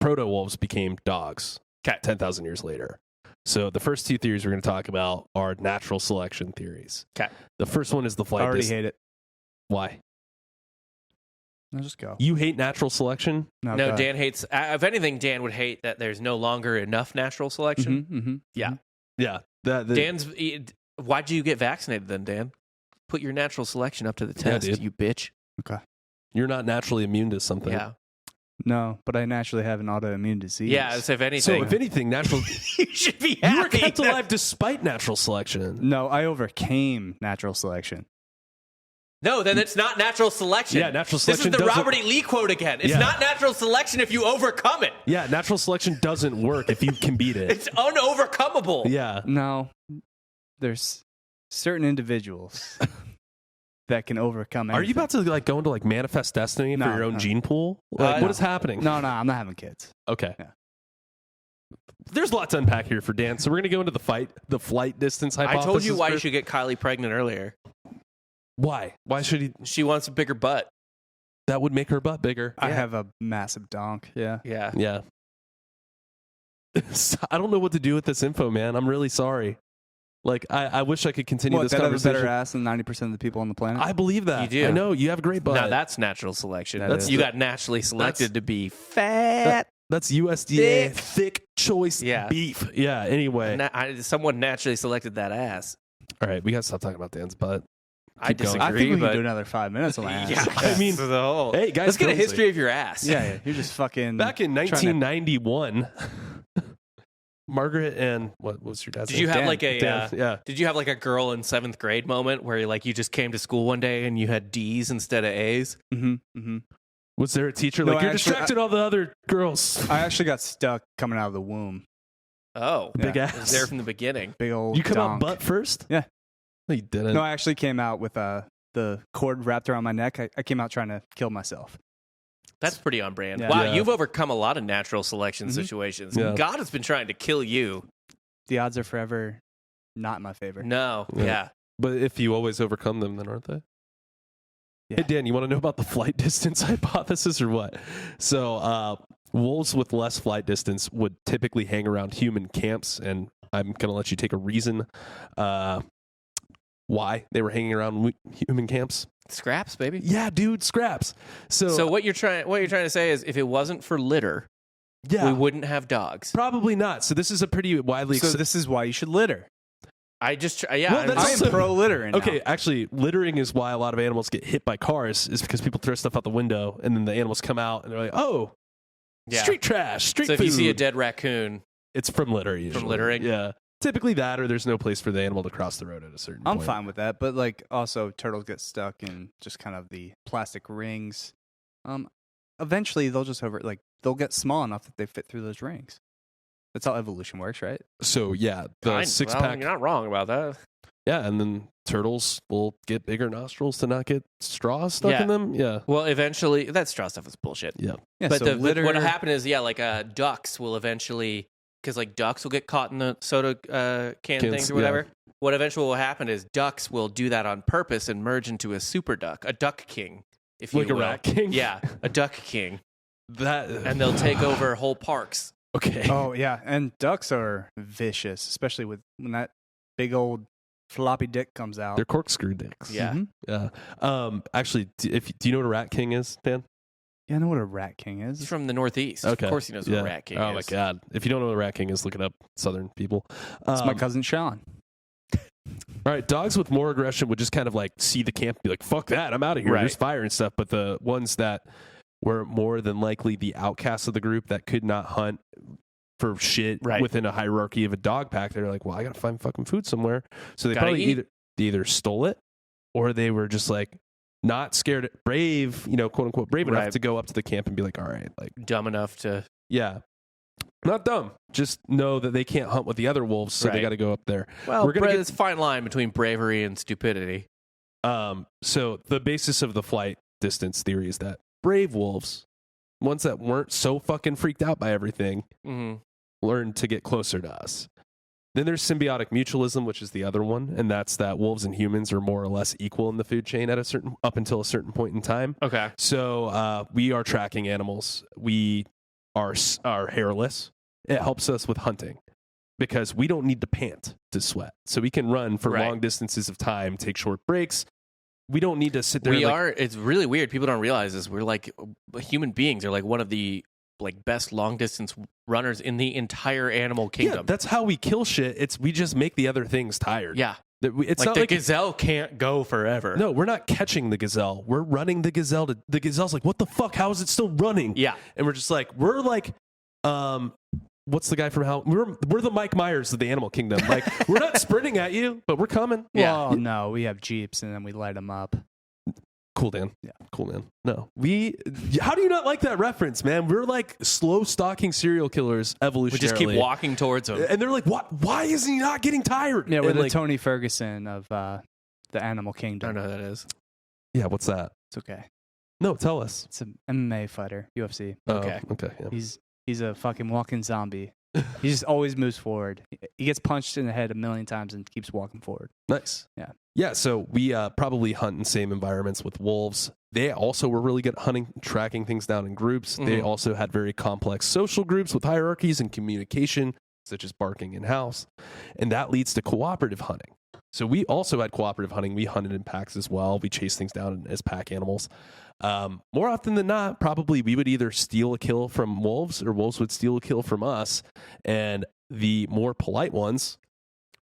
proto-wolves became dogs. 10,000 years later. So the first 2 theories we're going to talk about are natural selection theories. Okay. The first one is the flight. I already hate it. Why? I'll just go. You hate natural selection? No, Dan hates. If anything, Dan would hate that there's no longer enough natural selection. Mm-hmm. Yeah. Yeah. Dan's. Why'd you get vaccinated then, Dan? Put your natural selection up to the test, you bitch. Okay. You're not naturally immune to something. Yeah. No, but I naturally have an autoimmune disease. Yeah, so if anything, natural. You should be happy. You were kept alive despite natural selection. No, I overcame natural selection. No, then it's not natural selection. Yeah, natural selection. This is the Robert E. Lee quote again. It's not natural selection if you overcome it. Yeah, natural selection doesn't work if you can beat it. It's unovercomable. Yeah. No, there's certain individuals that can overcome anything. Are you about to like go into like manifest destiny for your own gene pool? Like, what is happening? No, I'm not having kids. Okay. Yeah. There's a lot to unpack here for Dan, so we're gonna go into the flight distance hypothesis. I told you why you first. should get Kylie pregnant earlier. Why? Why should he? She wants a bigger butt. That would make her butt bigger. I have a massive donk. Yeah. Yeah. Yeah. I don't know what to do with this info, man. I'm really sorry. Like, I wish I could continue this conversation. I have a better ass than 90% of the people on the planet? I believe that. You do. I know. You have a great butt. Now that's natural selection. That is. You got naturally selected to be fat. That's USDA thick choice beef. Yeah. Anyway, someone naturally selected that ass. all right, we gotta stop talking about Dan's butt. I disagree. I think we but can do another 5 minutes on that. yeah, I mean, hey guys, let's get a Kelsey. history of your ass. Yeah, you're just fucking. Back in 1991, Margaret and what was your dad's Did name? you have Dan. like a Dan, Did you have like a girl in 7th grade moment where you just came to school one day and you had D's instead of A's? Mm-hmm, mm-hmm. Was there a teacher No, like you're actually, distracting all the other girls? I actually got stuck coming out of the womb. Oh, Big Yeah. it was ass. there from the beginning. Big old. You come out donk. butt first? Yeah. No, you didn't. No, I actually came out with the cord wrapped around my neck. I came out trying to kill myself. That's pretty on brand. Yeah. Wow, Yeah. you've overcome a lot of natural selection Mhm. situations. Yeah. God has been trying to kill you. The odds are forever not in my favor. No, Yeah. yeah. But if you always overcome them, then aren't they? Yeah. Hey, Dan, you want to know about the flight distance hypothesis or what? So, wolves with less flight distance would typically hang around human camps, and I'm going to let you take a reason why they were hanging around human camps. Scraps, baby. Yeah, dude, scraps. So what you're trying to say is if it wasn't for litter, yeah, we wouldn't have dogs. probably not. So this is a pretty widely So this is why you should litter. I just Well, I'm that's I just- am also- pro littering. now. Okay, actually, littering is why a lot of animals get hit by cars, is because people throw stuff out the window, and then the animals come out, and they're like, oh, yeah. street trash, street So if food. you see a dead raccoon, It's from litter, usually. littering? Yeah. Typically that, or there's no place for the animal to cross the road at a certain I'm point. fine with that, but like also turtles get stuck in just kind of the plastic rings. Eventually they'll just they'll get small enough that they fit through those rings. That's how evolution works, right? So, yeah, the six-pack. You're not wrong about that. Yeah, and then turtles will get bigger nostrils to not get straws stuck Yeah. in them. Yeah. Well, eventually, that straw stuff is bullshit. Yeah. Yeah. But so the litter. what happened is, ducks will eventually, because ducks will get caught in the soda can Cans, things or whatever. What eventually will happen is ducks will do that on purpose and merge into a super duck, a duck king, if you Like a will. rat king? Yeah, a duck king, That. and they'll take over whole parks. Okay. Oh yeah, and ducks are vicious, especially when that big old floppy dick comes out. They're corkscrew dicks. Yeah. Mhm. Yeah. Actually, do you know what a rat king is, Dan? Yeah, I know what a rat king is. He's from the Northeast. Okay. Of course, he knows what a rat king Oh, is. my God. If you don't know what a rat king is, look it up. Southern people. It's my cousin Sean. All right, dogs with more aggression would just kind of like see the camp and be like, fuck that, I'm out of here. Right. There's fire and stuff. But the ones that were more than likely the outcasts of the group that could not hunt for shit Right. within a hierarchy of a dog pack, they're like, well, I got to find fucking food somewhere. So they Gotta probably eat. either stole it or they were just like not scared, brave, quote unquote, brave enough Right. to go up to the camp and be like, all right, like, Dumb enough to. yeah. Not dumb. Just know that they can't hunt with the other wolves, so they Right. got to go up there. Well, We're gonna get- it's a fine line between bravery and stupidity. So the basis of the flight distance theory is that brave wolves, ones that weren't so fucking freaked out by everything, Mm-hmm. learned to get closer to us. Then there's symbiotic mutualism, which is the other one, and that's that wolves and humans are more or less equal in the food chain up until a certain point in time. Okay. So we are tracking animals. We are hairless. It helps us with hunting because we don't need to pant to sweat. So we can run for Right. long distances of time, take short breaks. We don't need to sit there. and, like, It's really weird. People don't realize this. We're like human beings are like one of the best long distance runners in the entire animal yeah, kingdom. that's how we kill shit. We just make the other things tired. Yeah. It's Like not the like gazelle can't go forever. no, we're not catching the gazelle. We're running the gazelle. The gazelle's like, what the fuck? How is it still running? Yeah. And we're just like, what's the guy from How? We're the Mike Myers of the animal kingdom. Like, we're not sprinting at you, but we're coming. Yeah. Well, no, we have Jeeps and then we light them up. Cool, Dan. Yeah. Cool, man. No, how do you not like that reference, man? We're like slow stalking serial killers evolutionarily. We just keep walking towards them. And they're like, what? Why is he not getting tired? Yeah, we're And the like, Tony Ferguson of the animal I kingdom. don't know who that is. yeah, what's that? It's okay. No, tell us. It's an MMA fighter, UFC. Okay. Oh, okay. Yeah. He's a fucking walking zombie. He just always moves forward. He gets punched in the head a million times and keeps walking forward. Nice. Yeah. Yeah, so we probably hunt in same environments with wolves. They also were really good at hunting, tracking things down in groups. They Mhm. also had very complex social groups with hierarchies and communication, such as barking in house. And that leads to cooperative hunting. So we also had cooperative hunting. We hunted in packs as well. We chased things down as pack animals. More often than not, probably we would either steal a kill from wolves or wolves would steal a kill from us. And the more polite ones,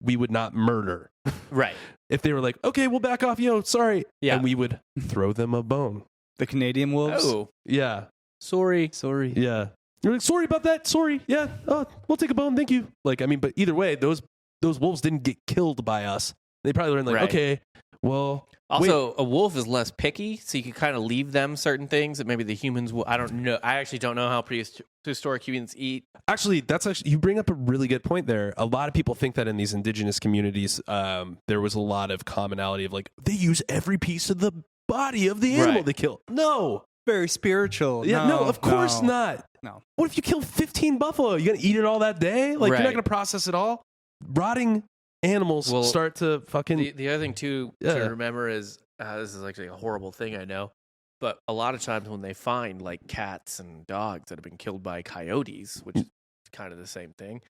we would not murder. Right. If they were like, okay, we'll back off, sorry. Yeah. And we would throw them a bone. The Canadian wolves. Oh, Yeah. sorry. Yeah. You're like, sorry about that. Sorry. Yeah. Oh, we'll take a bone. Thank you. Like, I mean, but either way, those wolves didn't get killed by us. They probably learned like, Right. okay, well. Also, wait. a wolf is less picky, so you can kind of leave them certain things that maybe the humans will. I don't know. I actually don't know how prehistoric humans eat. Actually, you bring up a really good point there. A lot of people think that in these indigenous communities, there was a lot of commonality of like, they use every piece of the body of the animal Right. they kill. No. Very spiritual. Yeah, no, of course not. No. What if you kill 15 buffalo? You going to eat it all that day? Like, you're Right. not going to process it all? Rotting animals start to fucking... The other thing, too, to remember is this is actually a horrible thing, I know, but a lot of times when they find like cats and dogs that have been killed by coyotes, which is kind of the same thing,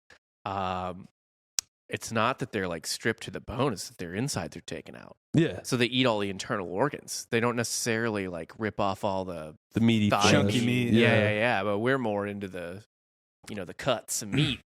it's not that they're like stripped to the bone, it's that their insides are taken out. Yeah. So they eat all the internal organs. They don't necessarily like rip off all the meaty thighs. chunky meat. Yeah. But we're more into the cuts and meat.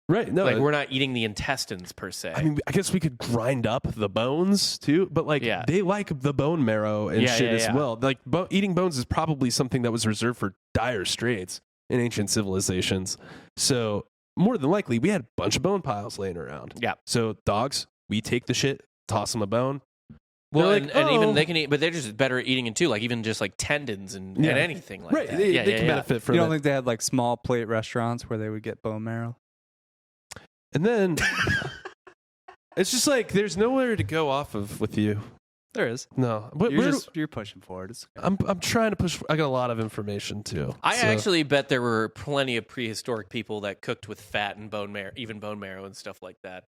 Right. No, Like we're not eating the intestines per se. I mean, I guess we could grind up the bones too, but like they like the bone marrow and shit as well. Like eating bones is probably something that was reserved for dire straits in ancient civilizations. So more than likely, we had a bunch of bone piles laying around. Yeah. So dogs, we take the shit, toss them a bone. Well, like, and even they can eat, but they're just better at eating it too. Like even just like tendons and anything like that. They can benefit from it. You don't think they had like small plate restaurants where they would get bone marrow? And then it's just like there's nowhere to go off of with you. There is. No, You're pushing forward. It's okay. I'm trying to push. I got a lot of information too. I actually bet there were plenty of prehistoric people that cooked with fat and bone marrow, even bone marrow and stuff like that.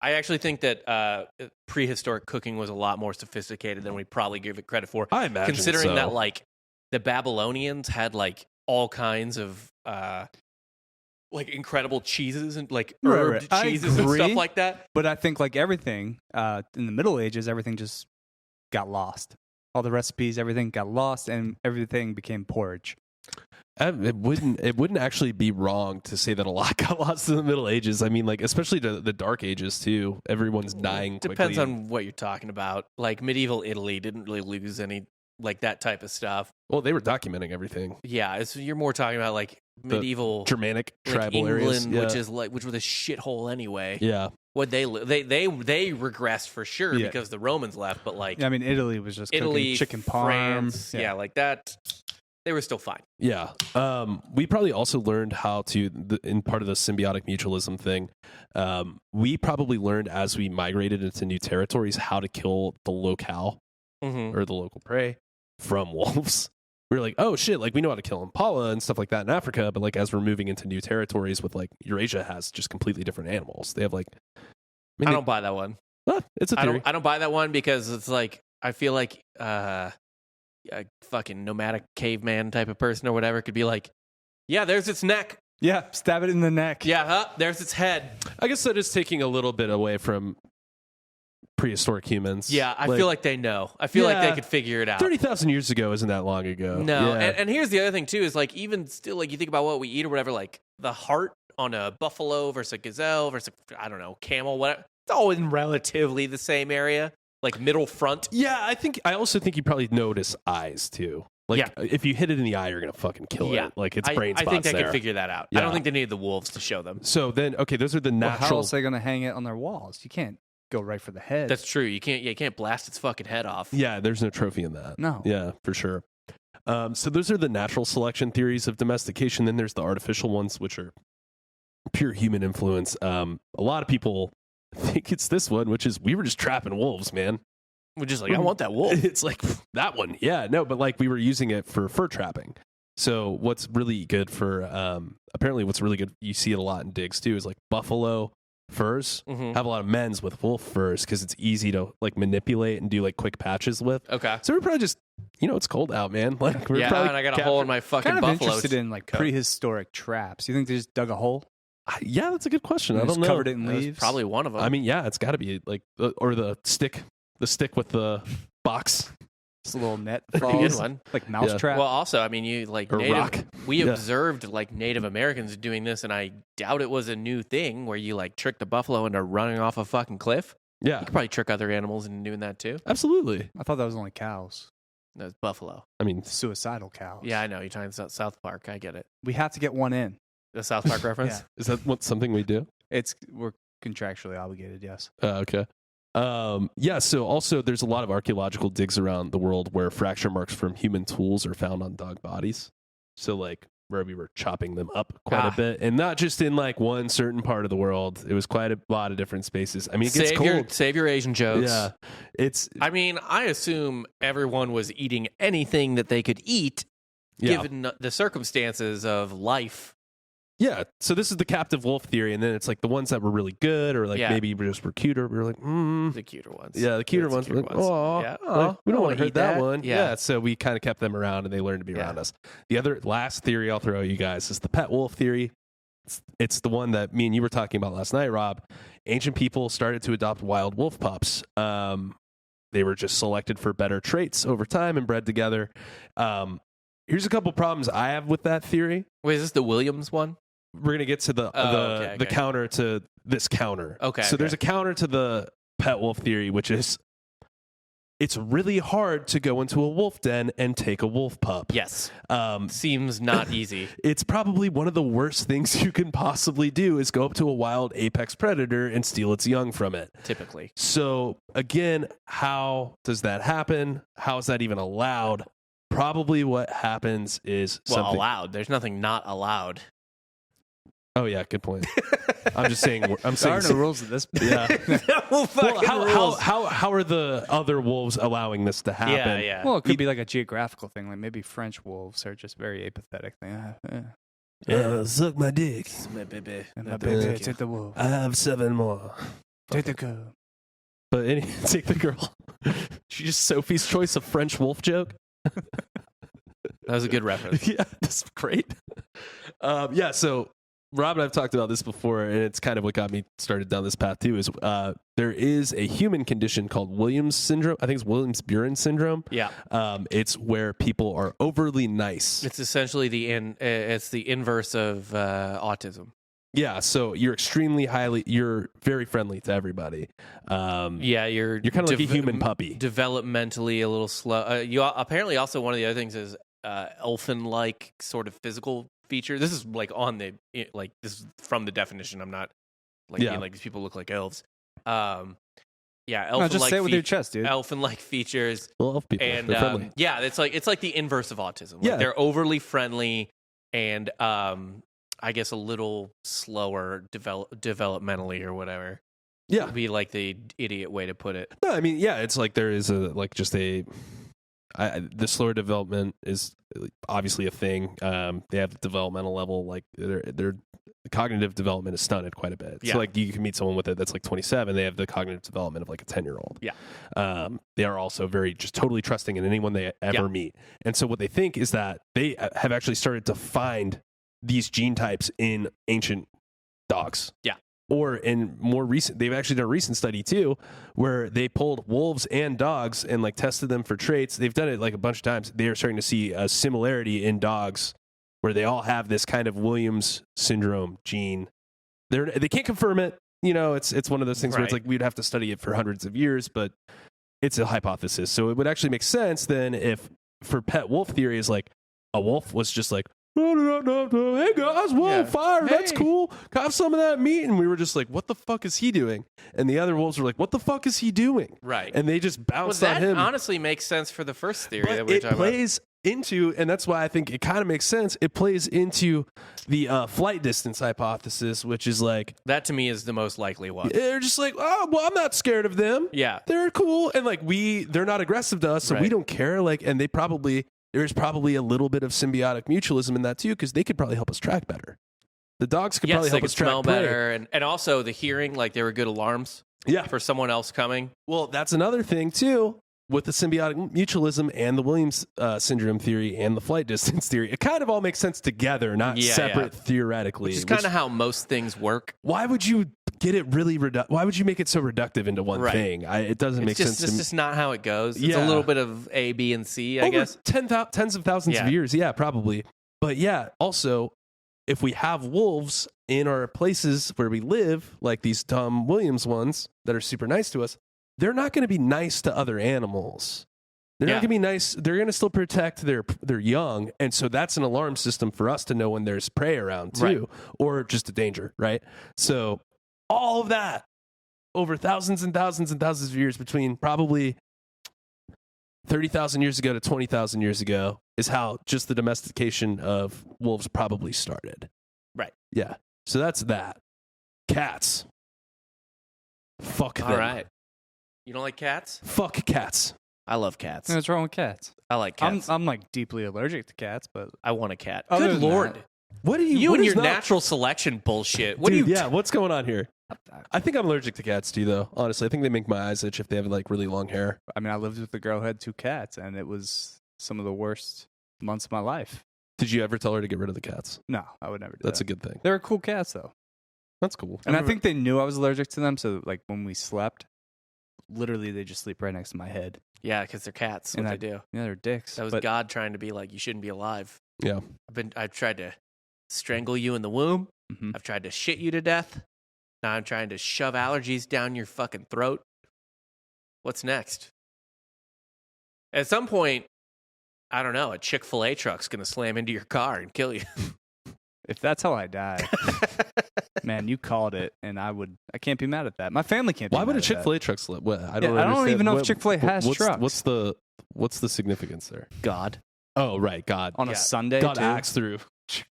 I actually think that prehistoric cooking was a lot more sophisticated than we probably give it credit for. I imagine, considering that like the Babylonians had like all kinds of like incredible cheeses and like herbed cheeses and stuff like that. But I think like everything in the Middle Ages, everything just got lost. All the recipes, everything got lost, and everything became porridge. It wouldn't actually be wrong to say that a lot got lost in the Middle Ages. I mean, like especially the Dark Ages too. Everyone's dying quickly. Depends on what you're talking about. Like medieval Italy didn't really lose any like that type of stuff. Well, they were documenting everthing. Yeah, you're more talking about like medieval Germanic like tribal England, areas, which was a shithole anyway. Yeah. What they regressed for sure because the Romans left, but like I mean, Italy was just Italy, cooking chicken parm, France, like that. They were still fine. Yeah. We probably also learned how to, in part of the symbiotic mutualism thing, we probably learned as we migrated into new territories how to kill the locale or the local prey from wolves. We were like, oh shit, like we know how to kill impala and stuff like that in Africa, but like as we're moving into new territories with like Eurasia has just completely different animals. They have like... I don't buy that one. It's a theory. I don't buy that one because it's like, I feel like a fucking nomadic caveman type of person or whatever could be like, yeah, there's its neck. Yeah, stab it in the neck. Yeah, there's its head. I guess that is taking a little bit away from prehistoric humans. Yeah, I feel like they know. I feel like they could figure it out. 30,000 years ago isn't that long ago. No, Yeah. and here's the other thing too is like even still like you think about what we eat or whatever, like the heart on a buffalo versus a gazelle versus I don't know camel, whatever. It's all in relatively the same area, like middle front. Yeah, I also think you probably notice eyes too. Like if you hit it in the eye, you're gonna fucking kill it. Like it's brain spots. I think they there. could figure that out. Yeah. I don't think they needed the wolves to show them. So then, okay, those are the Well, natural. how else are they going to hang it on their walls? You can't go right for the head. That's true. You can't blast its fucking head off. Yeah, there's no trophy in that. No. Yeah, for sure. So those are the natural selection theories of domestication. Then there's the artificial ones, which are pure human influence. A lot of people think it's this one, which is we were just trapping wolves, man. We're just like, I want that wolf. It's like that one. Yeah, no, but like we were using it for fur trapping. So what's really good for apparently what's really good, you see it a lot in digs too, is like buffalo furs have a lot of men's with wolf furs because it's easy to like manipulate and do like quick patches with. Okay. So we're probably just, it's cold out, man. Like we're probably and I got a hole in my fucking kind of buffalo. interested in like prehistoric traps. You think they just dug a hole? Yeah, that's a good question. I And don't just know. covered it in That was leaves. probably one of them. I mean, yeah, it's got to be like or the stick with the box. Just a little net Pretty good falls, one. like mousetrap. Well, also, I mean, you like Or Native. rock. We Yeah. observed like Native Americans doing this, and I doubt it was a new thing where you like tricked a buffalo into running off a fucking cliff. Yeah, You could probably trick other animals into doing that too. absolutely. I thought that was only cows. No, it's buffalo. I mean, Suicidal cows. Yeah, I know. You're talking about South Park. I get it. We have to get one in. The South Park reference. Yeah. is that something we do? We're contractually obligated. Yes. Okay. Yeah, so also there's a lot of archaeological digs around the world where fracture marks from human tools are found on dog bodies. So like where we were chopping them up quite a bit, and not just in like one certain part of the world. It was quite a lot of different spaces. I mean, it gets cold. Save your Asian jokes. Yeah, it's I mean, I assume everyone was eating anything that they could eat, given the circumstances of life. Yeah, so this is the captive wolf theory, and then it's like the ones that were really good, or like maybe just were cuter. We were like, The cuter ones. yeah, the cuter ones. We're like, oh, Yeah. like, we don't want to hurt eat that one. Yeah. So we kind of kept them around, and they learned to be around us. The other last theory I'll throw at you guys is the pet wolf theory. It's the one that me and you were talking about last night, Rob. Ancient people started to adopt wild wolf pups. They were just selected for better traits over time and bred together. Here's a couple problems I have with that theory. Wait, is this the Williams one? We're gonna get to the counter to this counter. Okay. So there's a counter to the pet wolf theory, which is it's really hard to go into a wolf den and take a wolf pup. Yes. Seems not easy. It's probably one of the worst things you can possibly do is go up to a wild apex predator and steal its young from it. Typically. So again, how does that happen? How is that even allowed? Probably what happens is something allowed. There's nothing not allowed. Oh yeah, good point. I'm just saying. I'm There saying. are no rules to this. Yeah. No fucking rules. How are the other wolves allowing this to happen? Yeah, yeah. Well, it could be like a geographical thing. Like maybe French wolves are just very apathetic. Suck my dick. My baby. And My my baby. baby, take the wolf. I have 7 more. Take the girl. But take the girl. She just Sophie's choice of French wolf joke. That was a good reference. Yeah, that's great. Yeah, so Rob and I've talked about this before, and it's kind of what got me started down this path too. Is there is a human condition called Williams syndrome? I think it's Williams-Buren syndrome. Yeah. It's where people are overly nice. It's essentially it's the inverse of autism. Yeah, so you're you're very friendly to everybody. Yeah, you're kind of like a human puppy. Developmentally a little slow. You apparently also one of the other things is elfin-like sort of physical feature. This is like this is from the definition. I'm not being like these people look like elves. Elfin-like. No, just say it with your chest, dude. Elfin-like features. Well, elf people, And they're friendly. yeah, it's like the inverse of autism. Like Yeah. they're overly friendly and I guess a little slower developmentally or whatever. Yeah. Would be like the idiot way to put it. No, I mean, yeah, it's like there is the slower development is obviously a thing. They have the developmental level, like their cognitive development is stunted quite a bit. Yeah. So like you can meet someone with it that's like 27, they have the cognitive development of like a 10-year-old. Yeah. They are also very just totally trusting in anyone they ever meet. And so what they think is that they have actually started to find these gene types in ancient dogs. Yeah. Or in they've actually done a recent study too, where they pulled wolves and dogs and like tested them for traits. They've done it like a bunch of times. They are starting to see a similarity in dogs where they all have this kind of Williams syndrome gene. They can't confirm it. You know, it's one of those things where it's like we'd have to study it for hundreds of years, but it's a hypothesis. So it would actually make sense then if for pet wolf theory is like a wolf was just like, hey guys, whoa, fire, that's cool. Have some of that meat. And we were just like, what the fuck is he doing? And the other wolves were like, what the fuck is he doing? Right. And they just bounced on that him. honestly makes sense for the first theory that But we were it talking plays into, and that's why I think it kind of makes sense, it plays into the flight distance hypothesis, which is like, that to me is the most likely one. they're just like, oh, well, I'm not scared of them. Yeah. They're cool. And like they're not aggressive to us, so we don't care. Like, and there's probably a little bit of symbiotic mutualism in that too, because they could probably help us track better. The dogs could probably they help could us track smell prey. better, and also the hearing, like they were good alarms Yeah. for someone else coming. Well, that's another thing too. with the symbiotic mutualism and the Williams syndrome theory and the flight distance theory, it kind of all makes sense together, not separate theoretically. Which is kind of how most things work. Why would you get it really why would you make it so reductive into one thing? It doesn't make sense. It's just not how it goes. It's a little bit of A, B, and C, I guess. Tens of thousands of years, probably. But also, if we have wolves in our places where we live, like these dumb Williams ones that are super nice to us, they're not going to be nice to other animals. They're not going to be nice. They're going to still protect their young. And so that's an alarm system for us to know when there's prey around too, or just a danger, right? So all of that over thousands and thousands and thousands of years, between probably 30,000 years ago to 20,000 years ago, is how just the domestication of wolves probably started. Right. Yeah. So that's that. Cats. Fuck them. All right. You don't like cats? Fuck cats. I love cats. What's wrong with cats? I like cats. I'm like deeply allergic to cats, but I want a cat. Other Good than Lord. that- What do You what and is your not- natural selection bullshit. What Dude, do you what's going on here? I think I'm allergic to cats too, though. Honestly, I think they make my eyes itch if they have like really long hair. I mean, I lived with a girl who had 2 cats, and it was some of the worst months of my life. Did you ever tell her to get rid of the cats? No, I would never do That's that. a good thing. They were cool cats, though. That's cool. And I think they knew I was allergic to them, so like when we slept, literally they just sleep right next to my head. Yeah, because they're cats. And What they do. Yeah, they're dicks. That was but God trying to be like, you shouldn't be alive. Yeah. I've tried to strangle you in the womb. Mhm. I've tried to shit you to death. Now I'm trying to shove allergies down your fucking throat. What's next? At some point, I don't know, a Chick-fil-A truck's going to slam into your car and kill you. If that's how I die, man, you called it, and I can't be mad at that. My family can't be Why mad would a at Chick-fil-A truck slip? What? I don't. I don't even know if What- Chick-fil-A has trucks. What's the significance there? God. Oh, right, God. that. On a Sunday, God too. acts through.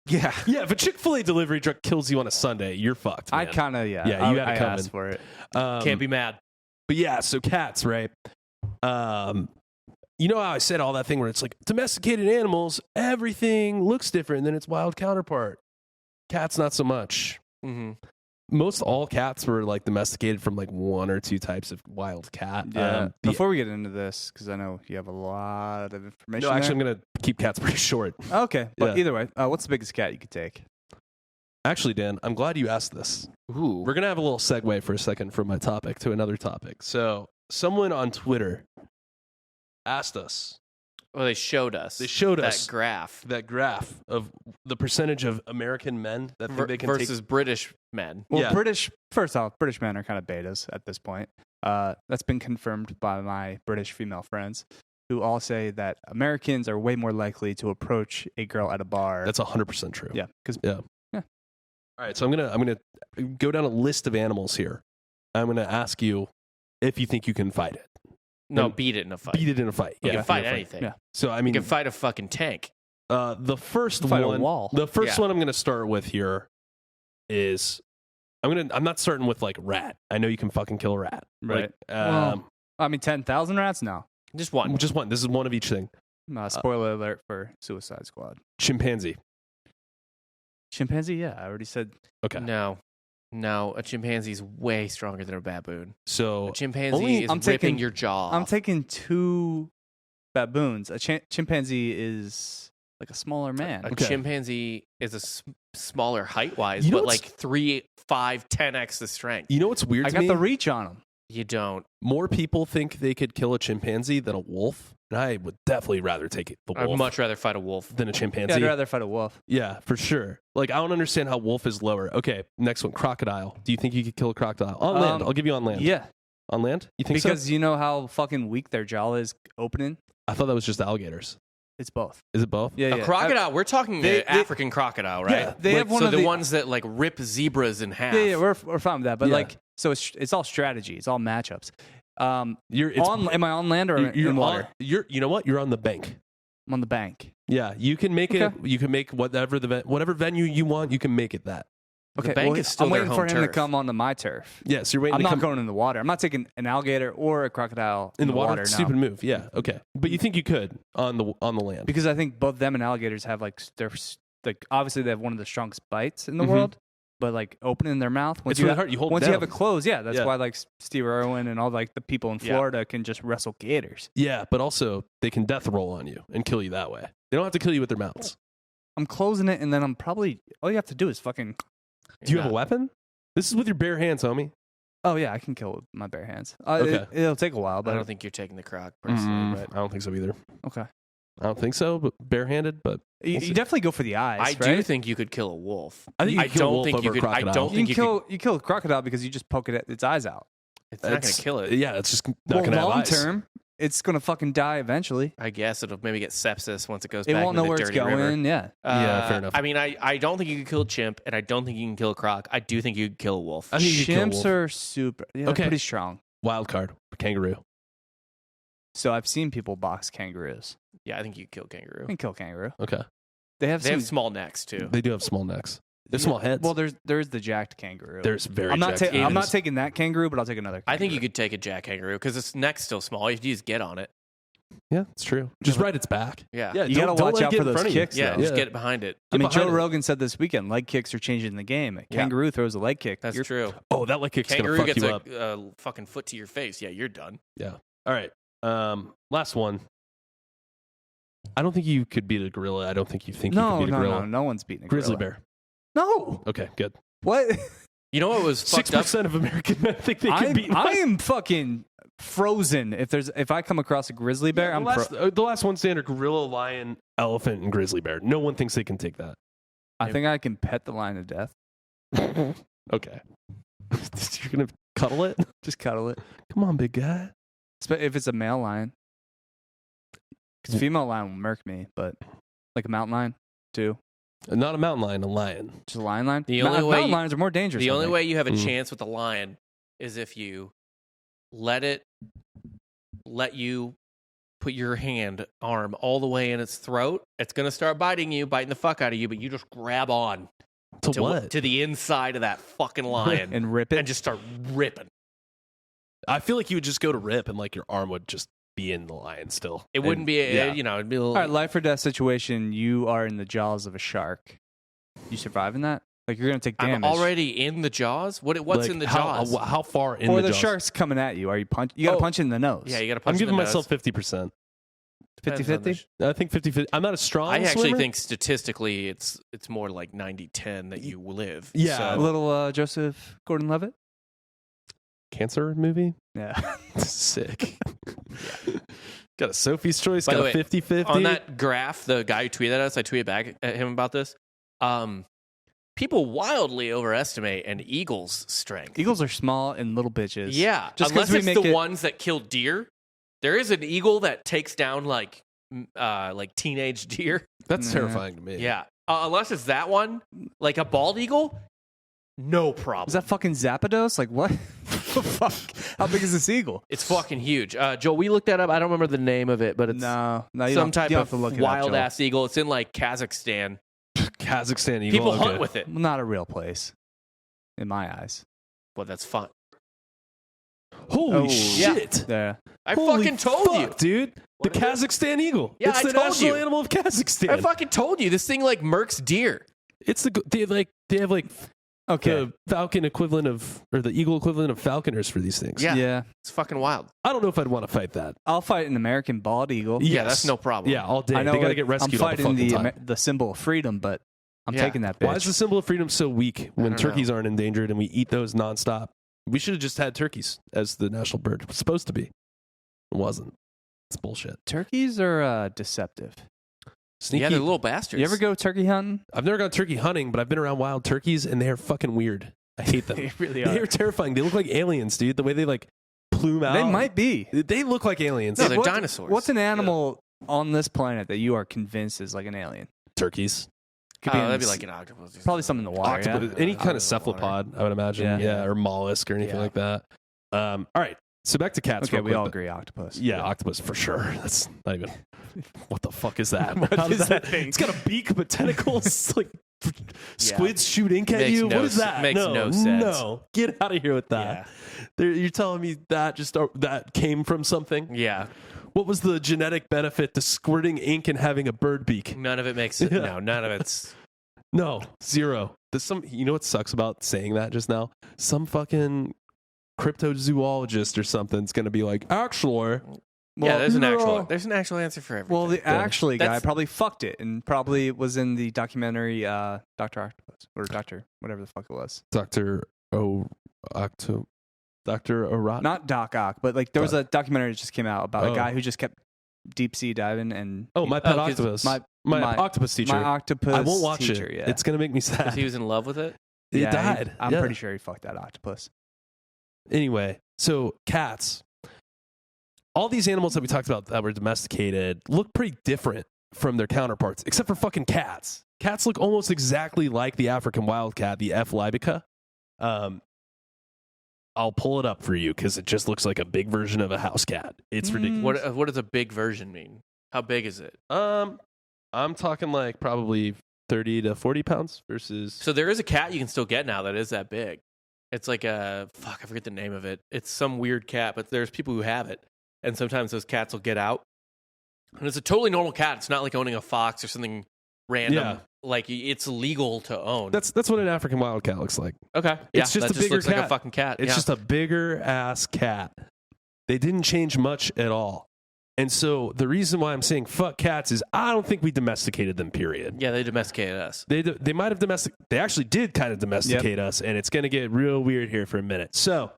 Yeah. Yeah, if a Chick-fil-A delivery truck kills you on a Sunday, you're fucked. I man. kind of, Yeah, you gotta I come asked in. for it. Can't be mad. But yeah, so cats, right? You know how I said all that thing where it's like domesticated animals, everything looks different than its wild counterpart. Cats, not so much. Mm-hmm. Most all cats were like domesticated from like 1 or 2 types of wild cat. Yeah. Before we get into this, because I know you have a lot of information. no, actually, there. I'm gonna keep cats pretty short. Okay, but Yeah. either way, what's the biggest cat you could take? Actually, Dan, I'm glad you asked this. Ooh. We're gonna have a little segue for a second from my topic to another topic. So, someone on Twitter asked us. Well, they showed us. They showed that us graph that graph of the percentage of American men that think they can versus take. British men. Well, Yeah. first off, British men are kind of betas at this point. That's been confirmed by my British female friends, who all say that Americans are way more likely to approach a girl at a bar. That's 100% true. yeah, because Yeah. All right, so I'm gonna go down a list of animals here. I'm gonna ask you if you think you can fight it. No, And beat it in a fight. Beat it in a fight. You Yeah. can fight in a anything. Yeah. So I You mean, can fight a fucking tank. the first Fight a one, wall. the first Yeah. one I'm gonna start with here is I'm not starting with like rat. I know you can fucking kill a rat. Right. Like, I mean, 10,000 rats? No. Just one. just one. This is one of each thing. Spoiler alert for Suicide Squad. Chimpanzee. Chimpanzee? Yeah, I already said. Okay. No, a chimpanzee's way stronger than a baboon. So A chimpanzee only- is I'm ripping taking- your jaw I'm off. taking 2 baboons. A chimpanzee is like a smaller man. A Okay. chimpanzee is smaller height-wise, You know but what's- like 3, 5, 10x the strength. you know what's weird I to got me? the reach on him. You don't. More people think they could kill a chimpanzee than a wolf, and I would definitely rather take the I'd wolf much rather fight a wolf. than a Yeah, chimpanzee. I'd rather fight a wolf. Yeah, for sure. Like, I don't understand how wolf is lower. Okay, next one, crocodile. Do you think you could kill a crocodile? On land. I'll give you on land. Yeah, On land? You think because so? you know how fucking weak their jaw is opening? I thought that was just alligators. It's both. Is it both? Yeah, A crocodile, we're talking They- the African crocodile, right? Yeah, they have one so of the the- ones that like rip zebras in half. Yeah, we're fine with that. But Yeah. like, so it's all strategy. It's all matchups. Am Am I on land or you're in water? on, you know what? You're on the bank. I'm on the bank. Yeah, you can make it. Okay. You can make whatever venue you want. You can make it that. The bank is still I'm their waiting home for him to turf. come onto my turf. Yeah, so you're waiting I'm to not come going in the water. I'm not taking an alligator or a crocodile in the water. no. Stupid move. Yeah, okay, but you think you could on the land? Because I think both them and alligators have like they're like obviously they have one of the strongest bites in the Mhm. world. but like opening their mouth. It's really hard. You hold once down. you have it closed, that's Yeah. why like Steve Irwin and all like the people in Florida can just wrestle gators. Yeah, but also they can death roll on you and kill you that way. They don't have to kill you with their mouths. I'm closing it, and then I'm probably all you have to do is fucking. Do you have a weapon? This is with your bare hands, homie. Oh yeah, I can kill with my bare hands. Okay. It'll take a while, but I don't think you're taking the croc personally, but I don't think so either. okay. I don't think so, but barehanded. But You definitely go for the eyes. I right? do think you could kill a wolf. I think you I could kill a don't wolf think you over a could. I crocodile. don't think you could. you kill a crocodile because you just poke it at its eyes out. It's not going to kill it. Yeah, it's just not going to have long eyes. term, it's gonna fucking die eventually. I guess it'll maybe get sepsis once it goes It back won't into know where the it's dirty river. going. Yeah. Yeah, fair enough. I mean, I don't think you could kill a chimp, and I don't think you can kill a croc. I do think you could kill a wolf. I think you could kill a wolf. Chimps are super. Yeah, Okay. pretty strong. Wild card, kangaroo. So I've seen people box kangaroos. Yeah, I think you could kill kangaroo. I can kill kangaroo. Okay, They have They some. have small necks too. they do have small necks. They're small heads. Well, there's the jacked kangaroo. There's very. I'm not jacked I'm not kangaroos. taking that kangaroo, but I'll take another. I think you kangaroo. could take a jack kangaroo because its neck's still small. You just get on it. Yeah, it's true. Just ride its back. Yeah. Yeah, You don't gotta watch let it out get for in those front of you. kicks. Yeah, though. just Yeah. get behind it. I mean, Get behind Joe it. Rogan said this weekend, leg kicks are changing the game. A kangaroo throws a leg kick. That's You're- true. Oh, that leg kick's Kangaroo gonna fuck gets you up. a fucking foot to your face. Yeah, you're done. Yeah. All right. Last one. I don't think you could beat a gorilla. I don't think you think you No, could beat a no, gorilla. no one's beating a Grizzly gorilla. bear. No. Okay, good. What? You know what was fucked up? 6% of American men think they can beat. I am fucking frozen. If I come across a grizzly bear, I'm the last one standard: gorilla, lion, elephant, and grizzly bear. No one thinks they can take that. I think I can pet the lion to death. Okay. You're gonna cuddle it? Just cuddle it. Come on, big guy. If it's a male lion, because female lion will murk me, but like a mountain lion too. Not a mountain lion, a lion. Just a lion. The only way mountain you- lions are more dangerous. The I only think. way you have a Mm. chance with a lion is if you let you put your arm all the way in its throat. It's going to start biting the fuck out of you, but you just grab on To what? to the inside of that fucking lion and rip it. and just start ripping. I feel like you would just go to rip and like your arm would just be in the lion still. It wouldn't be, yeah. it'd be a little. All right, life or death situation. You are in the jaws of a shark. You surviving that? Like you're gonna take damage. I'm already in the jaws. What's Like, in the how, jaws? How far in or the the jaws? shark's coming at you. Are you punch? You got to Oh. punch it in the nose. Yeah, you got to I'm punch. giving in the myself nose. 50%. 50-50? I think 50-50. I'm not a strong I actually swimmer. think statistically, it's more like 90-10 that you live. Yeah. A So, little Joseph Gordon-Levitt. Cancer movie? Yeah. Sick. Got a Sophie's Choice, By got the a way, 50-50. on that graph, the guy who tweeted at us, I tweeted back at him about this. People wildly overestimate an eagle's strength. Eagles are small and little bitches. Yeah, Just 'cause unless we it's make the it- ones that kill deer. There is an eagle that takes down like teenage deer. That's Nah. terrifying to me. Yeah, unless it's that one, like a bald eagle, no problem. Is that fucking Zapdos? Like what? The fuck? How big is this eagle? It's fucking huge. Joe, we looked that up. I don't remember the name of it, but it's No, you some don't- type you don't of have to look it up, wild Joel. ass eagle. It's in like Kazakhstan. Kazakhstan eagle. People okay. hunt with it. Well, not a real place, in my eyes. Well, that's fun. Holy Oh, shit. Yeah. I Holy fucking told you. fuck, dude. The What is it? Kazakhstan eagle. Yeah, it's I the told national you. animal of Kazakhstan. I fucking told you. This thing like murks deer. It's they have like Okay. the falcon equivalent of, or the eagle equivalent of falconers for these things. Yeah. Yeah. It's fucking wild. I don't know if I'd want to fight that. I'll fight an American bald eagle. Yeah, Yes. that's no problem. Yeah, all day. I know They got to it- get rescued all I'm the fighting fucking time. the symbol of freedom, but I'm Yeah. taking that bitch. Why is the symbol of freedom so weak when don't turkeys aren't endangered and we eat those nonstop? We should have just had turkeys as the national bird. It was supposed to be. It wasn't. It's bullshit. Turkeys are deceptive. Sneaky. Yeah, they're little bastards. You ever go turkey hunting? I've never gone turkey hunting, but I've been around wild turkeys and they're fucking weird. I hate them. They really They are. are terrifying. They look like aliens, dude. The way they like plume out. They might be. They look like aliens. No, they're What- dinosaurs. What's an animal on this planet that you are convinced is like an alien? Turkeys. Could be in that'd be the like sea- an octopus. probably something in the water. Octopus. Yeah? Any kind of Out of the water. cephalopod, I would imagine. Yeah. Yeah, or mollusk or anything Yeah. like that. All right. So back to cats. Okay, real we quick. all agree octopus. Yeah, octopus for sure. That's not even. What the fuck is that? What How does is that thing? It's got a beak but tentacles. Like squids shoot ink at Makes you. no What is s- that? makes no sense. No, get out of here with that. You're telling me that that came from something? Yeah, What was the genetic benefit to squirting ink and having a bird beak? none of it makes it. No, none of it's. No, zero. There's some. You know what sucks about saying that just now? Some fucking cryptozoologist or something's gonna be like, actually. Yeah, there's an no. actual answer for everything. Well, the actually guy That's- probably fucked it and probably was in the documentary Dr. Octopus or Dr. whatever the fuck it was. Dr. Orat. Not Doc Ock, but like there was a documentary that just came out about a guy who just kept deep sea diving and My pet octopus. My octopus teacher. My octopus I won't watch teacher, it. Yeah. It's gonna make me sad. 'Cause he was in love with it. He Yeah, died. I'm Yeah. pretty sure he fucked that octopus. Anyway, so cats. All these animals that we talked about that were domesticated look pretty different from their counterparts, except for fucking cats. Cats look almost exactly like the African wildcat, the F. libica. I'll pull it up for you because it just looks like a big version of a house cat. It's ridiculous. What does a big version mean? How big is it? I'm talking like probably 30 to 40 pounds versus. So there is a cat you can still get now that is that big. It's like I forget the name of it. It's some weird cat, but there's people who have it. And sometimes those cats will get out. And it's a totally normal cat. It's not like owning a fox or something random. Yeah. Like it's legal to own. That's what an African wildcat looks like. okay. It's just that a bigger looks like cat. a fucking cat. It's just a bigger ass cat. They didn't change much at all. And so the reason why I'm saying fuck cats is I don't think we domesticated them, period. Yeah, they domesticated us. They might have they actually did kind of domesticate us, and it's going to get real weird here for a minute. So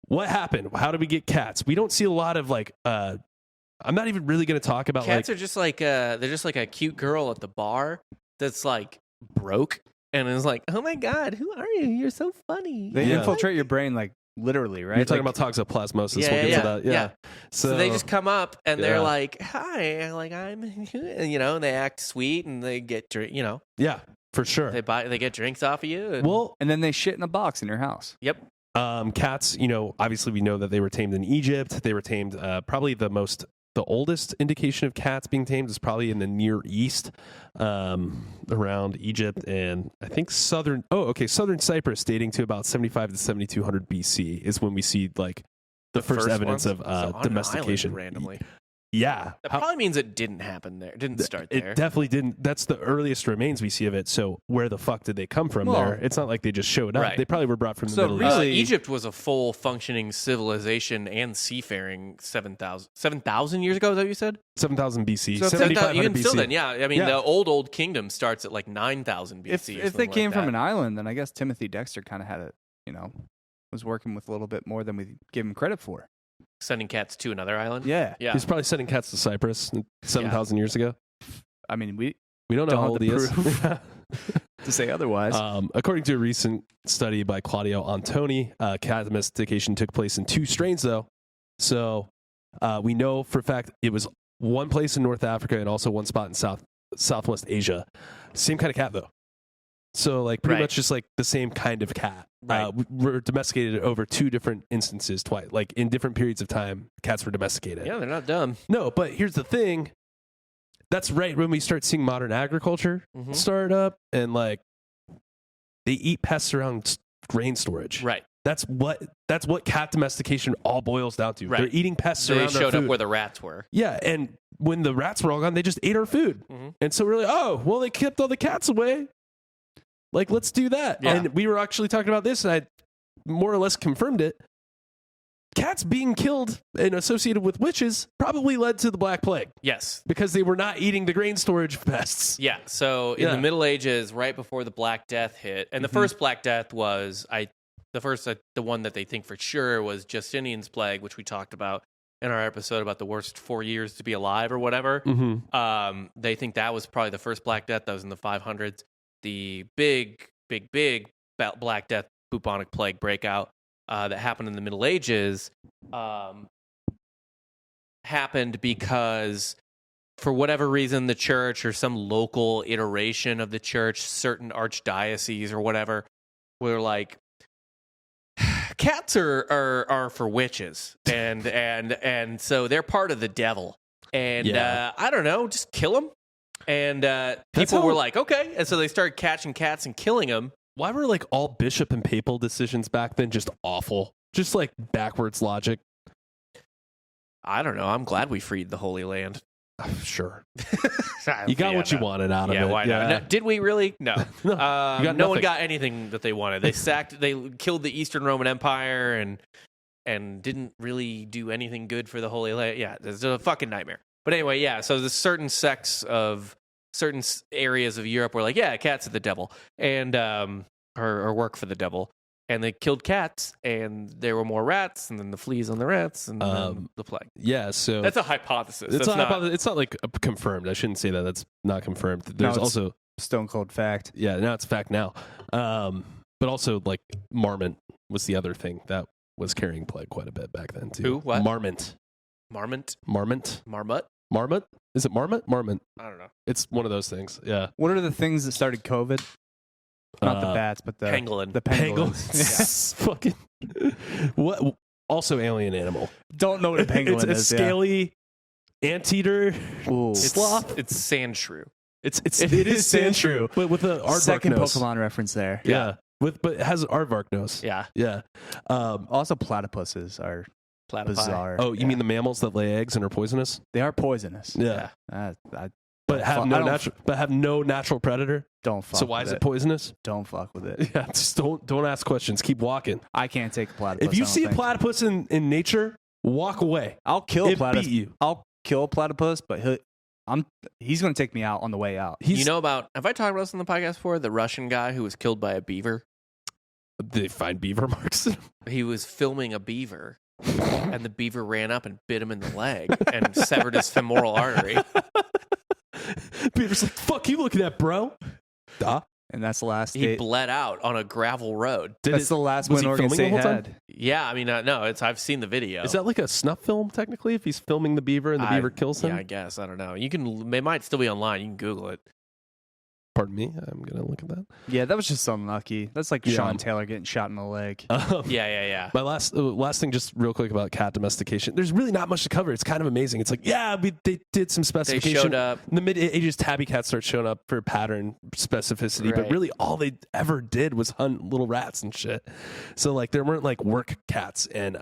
what happened? How did we get cats? We don't see a lot of like I'm not even really going to talk about Cats like are just like they're just like a cute girl at the bar that's like broke and is like, oh my god, who are you? You're so funny. They Yeah. infiltrate your brain like literally, right? you're talking Like, about toxoplasmosis. Yeah, we'll get yeah, to that. Yeah. yeah. So they just come up and Yeah. they're like, hi, like I'm, and they act sweet and they get, Yeah, for sure. they get drinks off of you. And, Well, and then they shit in a box in your house. yep. cats, obviously we know that they were tamed in Egypt. They were tamed probably the oldest indication of cats being tamed is probably in the Near East, around Egypt and I think southern Cyprus, dating to about 75 to 7200 BC is when we see like the first evidence ones? of So on an domestication. island randomly. Yeah. That probably means it didn't happen there. It didn't start there. It definitely didn't. That's the earliest remains we see of it. So where the fuck did they come from Well, there? It's not like they just showed up. right. They probably were brought from the So Middle really- East. Egypt was a full functioning civilization and seafaring 7,000 years ago. Is that what you said? 7,000 BC. So 7,500 Even BC. still then, yeah. I mean, Yeah. the old kingdom starts at like 9,000 BC. If or they something came like from that. an island, then I guess Timothy Dexter kind of had it, was working with a little bit more than we give him credit for. Sending cats to another island. Yeah. Yeah. He's probably sending cats to Cyprus 7,000 years ago. I mean, we We don't know Don't how have old the he is. proof. to say otherwise. According to a recent study by Claudio Antoni, cat domestication took place in 2 strains, though. So we know for a fact it was one place in North Africa and also one spot in Southwest Asia. Same kind of cat, though. So, like, pretty Right. much just like the same kind of cat. Right. Were domesticated over 2 different instances twice. Like, in different periods of time, cats were domesticated. Yeah, they're not dumb. No, but here's the thing. That's right when we start seeing modern agriculture Mhm. start up and, like, they eat pests around grain storage. Right. That's what cat domestication all boils down to. Right. They're eating pests They around our showed food. up where the rats were. Yeah, and when the rats were all gone, they just ate our food. Mhm. And so we're like, oh, well, they kept all the cats away. Like, let's do that. Yeah. And we were actually talking about this, and I more or less confirmed it. Cats being killed and associated with witches probably led to the Black Plague Yes. because they were not eating the grain storage pests. Yeah. So in Yeah. the Middle Ages, right before the Black Death hit, and the first Black Death was the one that they think for sure was Justinian's plague, which we talked about in our episode about the worst 4 years to be alive or whatever. Mm-hmm. They think that was probably the first Black Death. That was in the 500s. The big Black Death bubonic plague breakout that happened in the Middle Ages happened because for whatever reason the church or some local iteration of the church, certain archdioceses or whatever, were like, cats are for witches and so they're part of the devil and Yeah. I don't know, just kill them. And people were like, okay. And so they started catching cats and killing them. Why were like all bishop and papal decisions back then just awful? Just like backwards logic. I don't know. I'm glad we freed the Holy Land. Sure. You got what you wanted out of it. Yeah, why not? No, did we really? No. No, No one got anything that they wanted. They killed the Eastern Roman Empire and didn't really do anything good for the Holy Land. Yeah, it's a fucking nightmare. But anyway, yeah, so there's certain sects of certain areas of Europe were like, yeah, cats are the devil, and or work for the devil. And they killed cats, and there were more rats, and then the fleas on the rats, and then the plague. Yeah, so That's a hypothesis. it's not like confirmed. I shouldn't say that. That's not confirmed. There's also stone cold fact. Yeah, now it's fact now. But also like marmot was the other thing that was carrying plague quite a bit back then too. Who? What? Marmot. Marmot? Marmot. Marmot? Marmot? Is it marmot? Marmot. I don't know. It's one of those things. Yeah. What are the things that started COVID? Not the bats, but the pangolin. The pangolins. Fucking what? Also, alien animal. Don't know what a pangolin it's is. a scaly anteater sloth. It's sand shrew. It is sand shrew, but with an aardvark Second nose. Pokemon reference there. Yeah. But it has an aardvark nose. Yeah. Yeah. Also, platypuses are bizarre. Oh, you mean the mammals that lay eggs and are poisonous? They are poisonous. Yeah. But have no natural predator. Don't fuck. So why with is it poisonous? Don't fuck with it. Yeah, just don't ask questions. Keep walking. I can't take a platypus. If you see a platypus in nature, walk away. I'll kill a platypus. Beat you. I'll kill a platypus, but he's going to take me out on the way out. You know about? Have I talked about this on the podcast before? The Russian guy who was killed by a beaver. They find beaver marks. He was filming a beaver, and the beaver ran up and bit him in the leg and severed his femoral artery. Beaver's like, "Fuck you looking at, bro?" Duh. And that's the last. He bled out on a gravel road. That's the last one Oregon State had. Yeah, I mean, no, I've seen the video. Is that like a snuff film technically? If he's filming the beaver and the beaver kills him? Yeah, I guess. I don't know. It might still be online. You can Google it. Pardon me. I'm gonna look at that. Yeah, that was just unlucky. That's like Sean Taylor getting shot in the leg. Yeah. My last thing, just real quick about cat domestication. There's really not much to cover. It's kind of amazing. It's like, they did some specification. They showed up. In the mid ages, tabby cats start showing up for pattern specificity, Right. but really all they ever did was hunt little rats and shit. So like there weren't like work cats and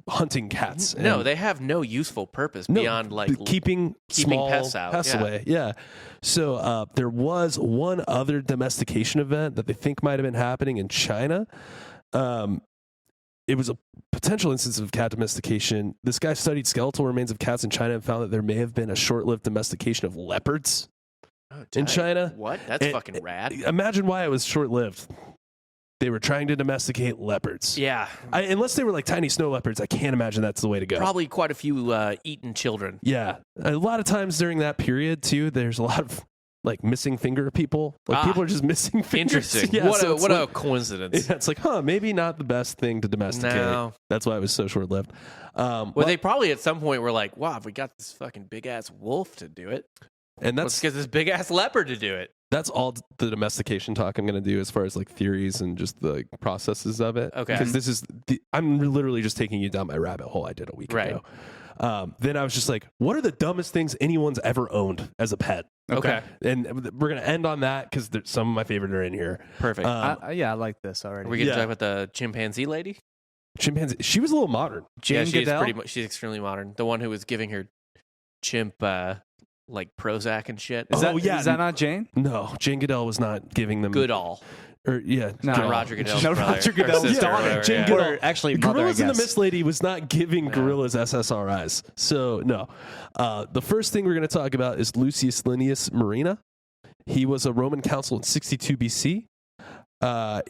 hunting cats. No, they have no useful purpose beyond like keeping small pests out. away. Yeah. So there was one other domestication event that they think might have been happening in China. It was a potential instance of cat domestication. This guy studied skeletal remains of cats in China and found that there may have been a short-lived domestication of leopards in China. What? That's fucking rad. Imagine why it was short-lived. They were trying to domesticate leopards. Yeah. Unless they were like tiny snow leopards, I can't imagine that's the way to go. Probably quite a few eaten children. Yeah. A lot of times during that period, too, there's a lot of like missing finger people. Like people are just missing fingers. Interesting. Yeah, what a coincidence. Yeah, it's like, maybe not the best thing to domesticate. No. That's why it was so short-lived. They probably at some point were like, wow, if we got this fucking big-ass wolf to do it, and let's get this big-ass leopard to do it. That's all the domestication talk I'm going to do as far as like theories and just the processes of it. Okay. Because I'm literally just taking you down my rabbit hole I did a week ago. Then I was just like, what are the dumbest things anyone's ever owned as a pet? Okay. And we're going to end on that because some of my favorite are in here. Perfect. I like this already. Are we going to talk about the chimpanzee lady? Chimpanzee. She was a little modern. She's extremely modern. The one who was giving her chimp like Prozac and shit. Is that not Jane? No, Jane Goodall was not giving them Goodall. Not Roger Goodell's No, brother. Roger Goodell's daughter. Jane Or Goodall. actually, mother, Gorillas I and the guess. Mist Lady was not giving gorillas SSRIs. So, no. The first thing we're going to talk about is Lucius Linnæus Murena. He was a Roman consul in 62 BC.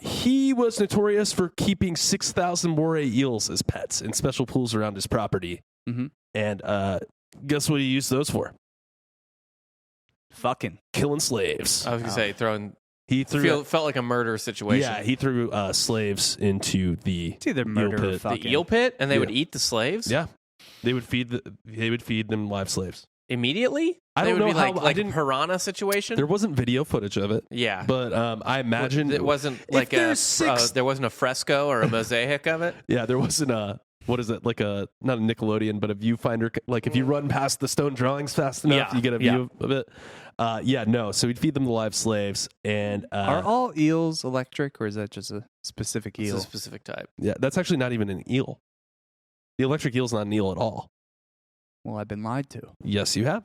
He was notorious for keeping 6,000 moray eels as pets in special pools around his property. Mm-hmm. And guess what he used those for? Fucking killing slaves. I was going to say throwing... He felt like a murder situation. Yeah, he threw slaves into the murder eel pit. The eel pit, and they would eat the slaves. Yeah, they would feed them live slaves immediately. I they don't would know be how. like piranha situation. There wasn't video footage of it. Yeah, but I imagine it wasn't like there wasn't a fresco or a mosaic of it. Yeah, there wasn't a. What is it, like not a Nickelodeon, but a viewfinder? Like if you run past the stone drawings fast enough, you get a view of it. No. So we'd feed them the live slaves. And are all eels electric, or is that just a specific eel? It's a specific type. Yeah, that's actually not even an eel. The electric eel's not an eel at all. Well, I've been lied to. Yes, you have.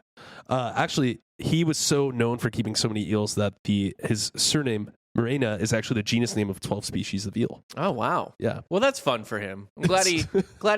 Actually, he was so known for keeping so many eels that his surname Morena is actually the genus name of 12 species of eel. Oh wow. Yeah. Well, that's fun for him. I'm glad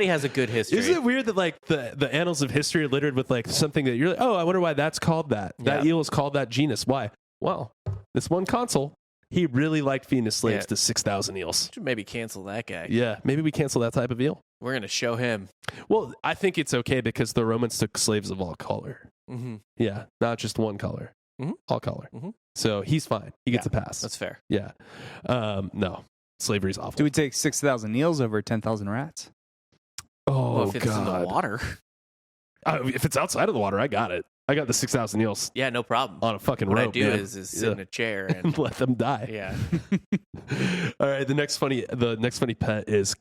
he has a good history. Isn't it weird that like the annals of history are littered with like something that you're like, oh, I wonder why that's called that. That eel is called that genus. Why? Well, this one consul, he really liked feeding his slaves to 6,000 eels. Should maybe cancel that guy. Yeah, maybe we cancel that type of eel. We're gonna show him. Well, I think it's okay because the Romans took slaves of all color. Mm-hmm. Yeah, not just one color, all color. Mm-hmm. So he's fine. He gets a pass. That's fair. Yeah. No, slavery's awful. Do we take 6,000 eels over 10,000 rats? Oh, Well, if it's in the water. If it's outside of the water, I got it. I got the 6,000 eels Yeah, no problem. on a fucking What rope. I do man. is sit in a chair and let them die. yeah. All right. The next funny pet is,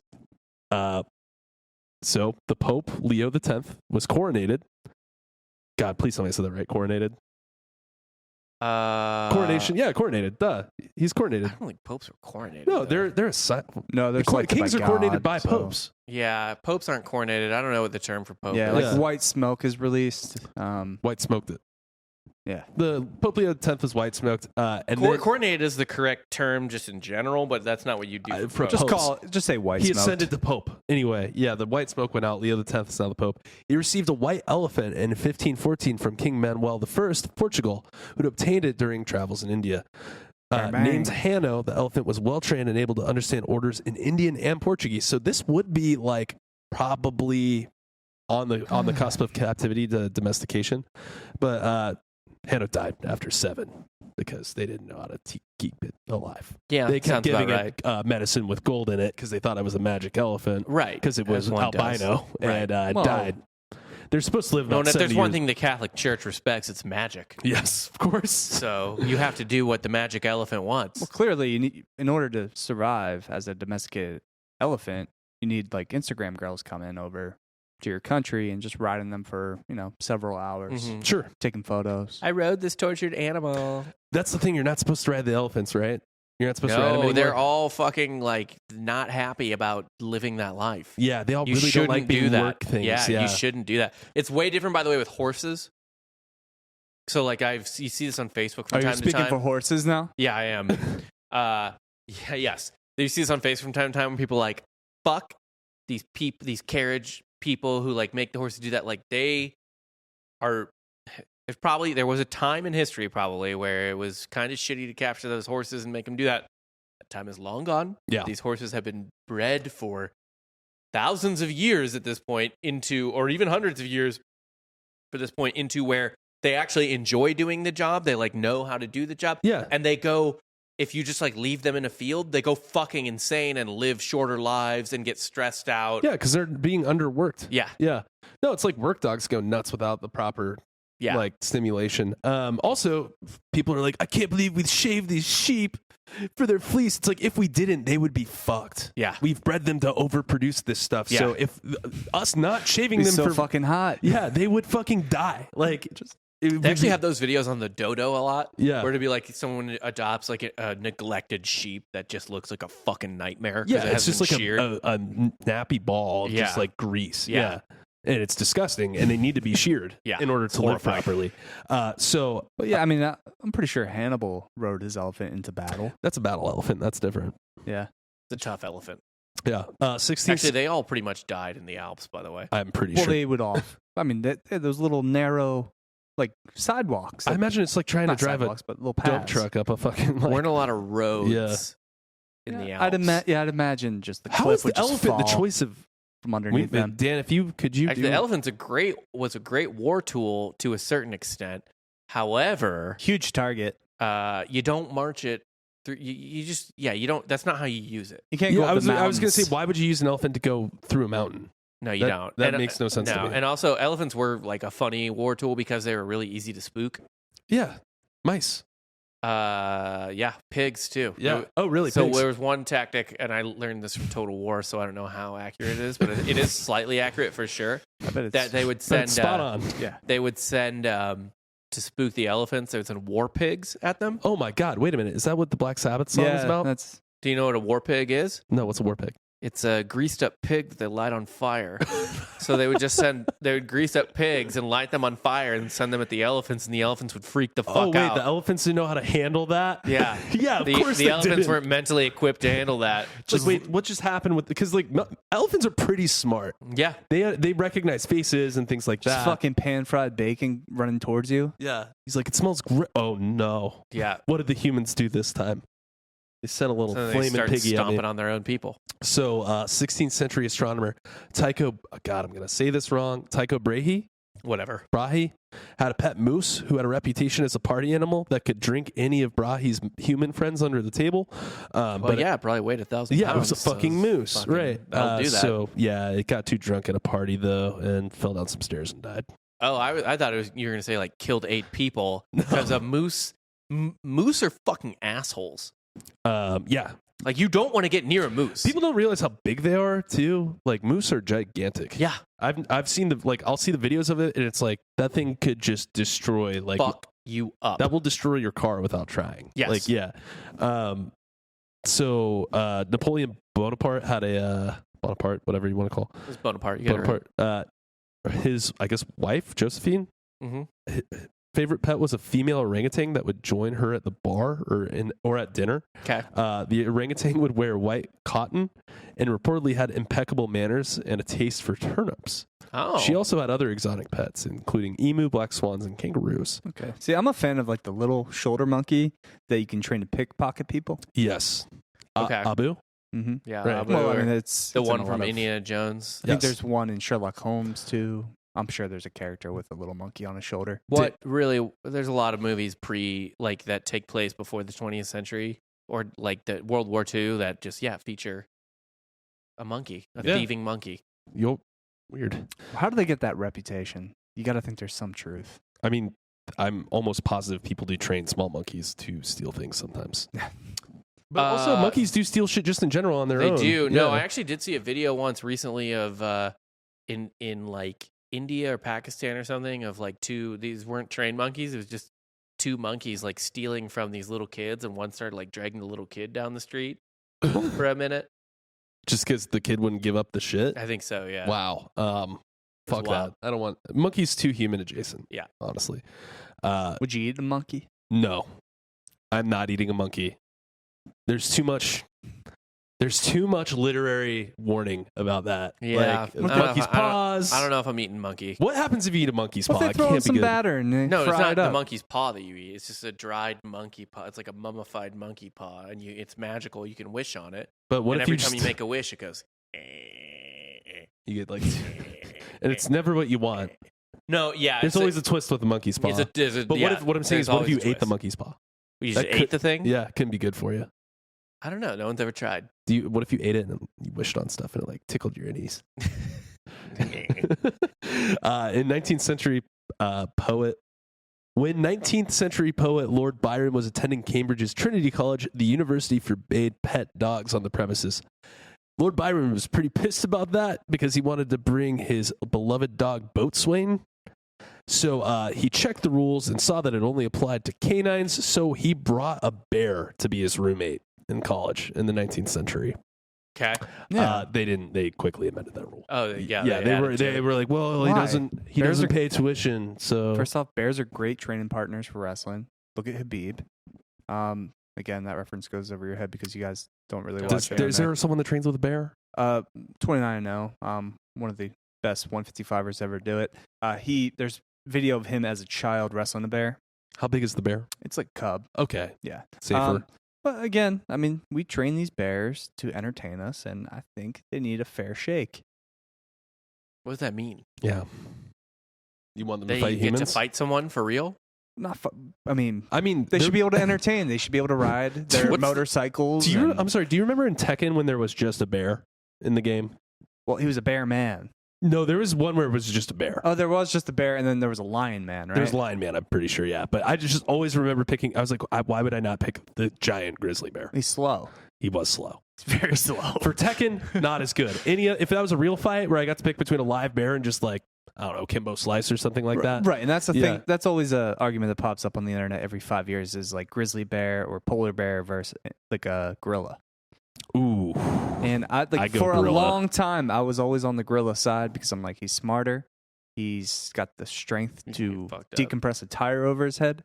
so the Pope Leo X was coronated. God, please tell me I said that right. Coronated. Coronation. Yeah, coronated. Duh. He's coronated. I don't think popes are coronated. No, though. they're a No, they're selected kings by are coronated God, by so- popes. Yeah, popes aren't coronated. I don't know what the term for pope Yeah, is. like Yeah. white smoke is released. White smoked it. Yeah. The Pope Leo X was white smoked. And then Coronated is the correct term just in general, but that's not what you do. For for popes. Just say white he smoke. ascended to Pope. Anyway, yeah, the white smoke went out. Leo X is now the Pope. He received a white elephant in 1514 from King Manuel I of Portugal, who'd obtained it during travels in India. Bang, bang. Named Hanno, the elephant was well trained and able to understand orders in Indian and Portuguese. So this would be like probably on the cusp of captivity to domestication. But Hanno died after 7 because they didn't know how to keep it alive. Yeah, They kept sounds about giving right. it medicine with gold in it because they thought it was a magic elephant. Right, Because it was as one does. albino Right. and Well- died. They're supposed to live No, about no, 70 there's one years. thing the Catholic Church respects. It's magic. Yes, of course. So you have to do what the magic elephant wants. Well, clearly, you need, in order to survive as a domesticated elephant, you need like Instagram girls coming over to your country and just riding them for several hours, Mhm. Sure. taking photos. I rode this tortured animal. That's the thing. You're not supposed to ride the elephants, right? You're not supposed to ride them No, anymore. they're all fucking like not happy about living that life. Yeah, they all You really don't shouldn't like do being that. work things. Yeah, you shouldn't do that. It's way different, by the way, with horses. So, like, you see this on Facebook from Are you time to speaking time. for horses now? Yeah, I am. Yes. You see this on Facebook from time to time when people like, fuck these carriage people who like make the horses do that. Like, they are. There was a time in history probably where it was kind of shitty to capture those horses and make them do that. That time is long gone. Yeah. These horses have been bred for thousands of years at this point or even hundreds of years for this point into where they actually enjoy doing the job. They like know how to do the job. Yeah. And they go, if you just like leave them in a field, they go fucking insane and live shorter lives and get stressed out. Yeah, because they're being underworked. Yeah. Yeah. No, it's like work dogs go nuts without the proper like stimulation. Also, people are like, I can't believe we shaved these sheep for their fleece. It's like, if we didn't, they would be fucked. Yeah. We've bred them to overproduce this stuff. Yeah. So if us not shaving It's them so for fucking hot. yeah, they would fucking die. Like, They actually have those videos on the dodo a lot. Yeah. Where to be like someone adopts like a neglected sheep that just looks like a fucking nightmare. 'cause Yeah, it it's just like hasn't been sheared. a nappy ball of just Yeah. like grease. Yeah. Yeah. And it's disgusting, and they need to be sheared Yeah, in order it's to live horrifying. properly. So But yeah, I mean, I'm pretty sure Hannibal rode his elephant into battle. that's a battle elephant. That's different. Yeah. It's a tough elephant. Yeah. 16. Actually, they all pretty much died in the Alps, by the way. I'm pretty Well, sure. they would all. I mean, they had those little narrow, like sidewalks. I imagine it's like trying to Not drive sidewalks, but little a dump paths. truck up a fucking. We're Like, in a lot of roads Yeah. in the I'd Alps. imagine just the how cliff is the would just elephant the fall choice of? from underneath them. Dan, if you could you Actually, do the elephant's was a great war tool to a certain extent. However, Huge target. you don't march it through. You just you don't. That's not how you use it. You can't Yeah, go up I was the going to say, mountains. why would you use an elephant to go through a mountain? No, you That- don't. that makes no sense to me. And also, elephants were like a funny war tool because they were really easy to spook. Yeah, mice. Pigs too. Yeah. Oh, really? So Pigs. there was one tactic, and I learned this from Total War, so I don't know how accurate it is, but it is slightly accurate for sure. I bet it's That they would But send it's spot on. yeah. They would send to spook the elephants. They would send war pigs at them. Oh my God! Wait a minute. Is that what the Black Sabbath song is Yeah, about? that's Do you know what a war pig is? No, what's a war pig? It's a greased up pig that they light on fire. So they would grease up pigs and light them on fire and send them at the elephants, and the elephants would freak the fuck out. The elephants didn't know how to handle that? Yeah. Yeah, of course the elephants weren't mentally equipped to handle that. Wait, what just happened with, because like elephants are pretty smart. Yeah. They recognize faces and things like that. Just fucking pan-fried bacon running towards you. Yeah. He's like, it smells great. Oh, no. Yeah. What did the humans do this time? They sent a little So they flaming started piggy at me. stomping on their own people. So, 16th century astronomer Tycho, God, I'm going to say this wrong. Tycho Brahe had a pet moose who had a reputation as a party animal that could drink any of Brahe's human friends under the table. But yeah, it probably weighed 1,000 pounds. Yeah, it was a fucking moose, right? I'll do that. So, yeah, it got too drunk at a party, though, and fell down some stairs and died. Oh, I thought you were going to say like killed 8 people because a moose. Moose are fucking assholes. Yeah. Like, you don't want to get near a moose. People don't realize how big they are, too. Like, moose are gigantic. Yeah. I've seen I'll see the videos of it, and it's like, that thing could just destroy, like... Fuck you up. That will destroy your car without trying. Yes. Like, yeah. So, Napoleon Bonaparte had Bonaparte, whatever you want to call it. It's Bonaparte. You Bonaparte. His, I guess, wife, Josephine, mm-hmm. favorite pet was a female orangutan that would join her at the bar or at dinner. Okay. The orangutan would wear white cotton and reportedly had impeccable manners and a taste for turnips. Oh. She also had other exotic pets, including emu, black swans, and kangaroos. Okay. See, I'm a fan of like the little shoulder monkey that you can train to pickpocket people. Yes. Okay. Abu? Mm-hmm. Yeah. Right. Abu, Well, I mean, it's the in one a from lot of- Indiana Jones. I think Yes. there's one in Sherlock Holmes too. I'm sure there's a character with a little monkey on his shoulder. There's a lot of movies that take place before the 20th century or like the World War II that just, feature a monkey, a thieving monkey. Weird. How do they get that reputation? You got to think there's some truth. I mean, I'm almost positive people do train small monkeys to steal things sometimes. But also, monkeys do steal shit just in general on their own. They do. Yeah. No, I actually did see a video once recently of in like India or Pakistan or something of like these weren't trained monkeys. It was just 2 monkeys like stealing from these little kids, and one started like dragging the little kid down the street for a minute. Just because the kid wouldn't give up the shit? I think so, yeah. Wow. Fuck wild. that. I don't want... Monkey's too human adjacent. Yeah. Honestly. Would you eat a monkey? No. I'm not eating a monkey. There's too much literary warning about that. Yeah. Like, monkey's paws. I don't know if I'm eating monkey. What happens if you eat a monkey's What paw? if It they throw in can't be some good. batter and they No, it's fry not it the up? monkey's paw that you eat. It's just a dried monkey paw. It's like a mummified monkey paw, and it's magical. You can wish on it. But what and if every you time just... you make a wish, it goes... You get like... and it's never what you want. No, yeah. There's always a twist with the monkey's paw. But what I'm saying is, what if you ate the monkey's paw? You just ate the thing? Yeah, it couldn't be good for you. I don't know. No one's ever tried. What if you ate it and you wished on stuff and it like tickled your innies? In 19th century poet Lord Byron was attending Cambridge's Trinity College, the university forbade pet dogs on the premises. Lord Byron was pretty pissed about that because he wanted to bring his beloved dog Boatswain. So he checked the rules and saw that it only applied to canines, so he brought a bear to be his roommate in college in the 19th century. Okay. Yeah. They quickly amended that rule. Oh, yeah. Yeah, they were like, well, Why? he Bears doesn't are- pay tuition, so First off, bears are great training partners for wrestling. Look at Habib. Again, that reference goes over your head because you guys don't really watch it. is there someone that trains with a bear? 29-0. One of the best 155ers ever do it. There's video of him as a child wrestling a bear. How big is the bear? It's like cub. Okay, Yeah. safer. But again, I mean, we train these bears to entertain us, and I think they need a fair shake. What does that mean? Yeah. You want them to They fight get humans? to fight someone for real? I mean, they should be able to entertain. They should be able to ride their What's- motorcycles. I'm sorry. Do you remember in Tekken when there was just a bear in the game? Well, he was a bear man. No, there was one where it was just a bear. Oh, there was just a bear, and then there was a lion man, right? There's Lion Man, I'm pretty sure, yeah. But I just always remember picking. I was like, why would I not pick the giant grizzly bear? He's slow. He was slow. He's very slow. For Tekken, not as good. If that was a real fight where I got to pick between a live bear and just like, I don't know, Kimbo Slice or something like that. Right, and that's the Yeah. thing. That's always an argument that pops up on the internet every 5 years is like grizzly bear or polar bear versus like a gorilla. Ooh. And I I go for a gorilla. long time, I was always on the gorilla side because I'm like, he's smarter. He's got the strength to fucked up. decompress a tire over his head.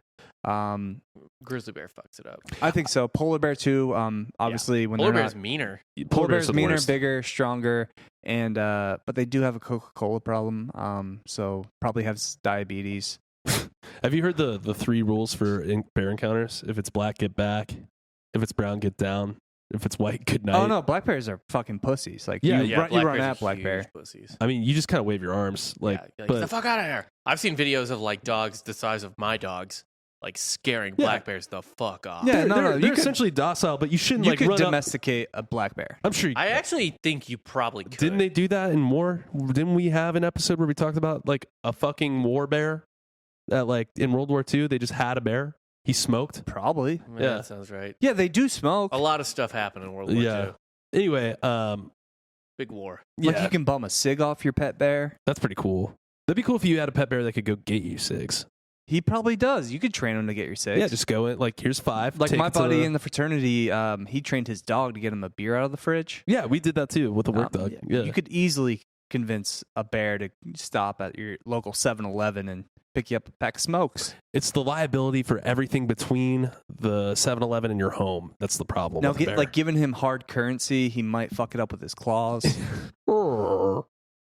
Grizzly bear fucks it up. I think so. Polar bear too. Obviously, when Polar they're bear's not, meaner. polar bears bears are the meaner, worst. bigger, stronger, and but they do have a Coca-Cola problem. So probably have diabetes. Have you heard the 3 rules for bear encounters? If it's black, get back. If it's brown, get down. If it's white, good night. Oh no, black bears are fucking pussies. Like Yeah, you yeah, run bears at are black huge bear. pussies. I mean, you just kind of wave your arms, like, Get but the fuck out of here. I've seen videos of like dogs the size of my dogs, like scaring Yeah. black bears the fuck off. Yeah, they're you could- essentially docile, but you shouldn't You like could run up. domesticate a black bear. I'm sure. I actually think you probably could. Didn't they do that in war? Didn't we have an episode where we talked about like a fucking war bear? That like in World War II, they just had a bear. He smoked. Probably. Yeah, Yeah. that sounds right. Yeah, they do smoke. A lot of stuff happened in World War Yeah. II. Anyway, Big war. Like yeah, you can bum a cig off your pet bear. that's pretty cool. That'd be cool if you had a pet bear that could go get you cigs. He probably does. You could train him to get your cigs. Yeah, just go in. Like, here's 5. like take my it to buddy in the fraternity. He trained his dog to get him a beer out of the fridge. Yeah, we did that too with the work dog. Yeah. You could easily convince a bear to stop at your local 7-Eleven and pick you up a pack of smokes. It's the liability for everything between the 7-Eleven and your home. That's the problem. Now, with a bear. like giving him hard currency, he might fuck it up with his claws.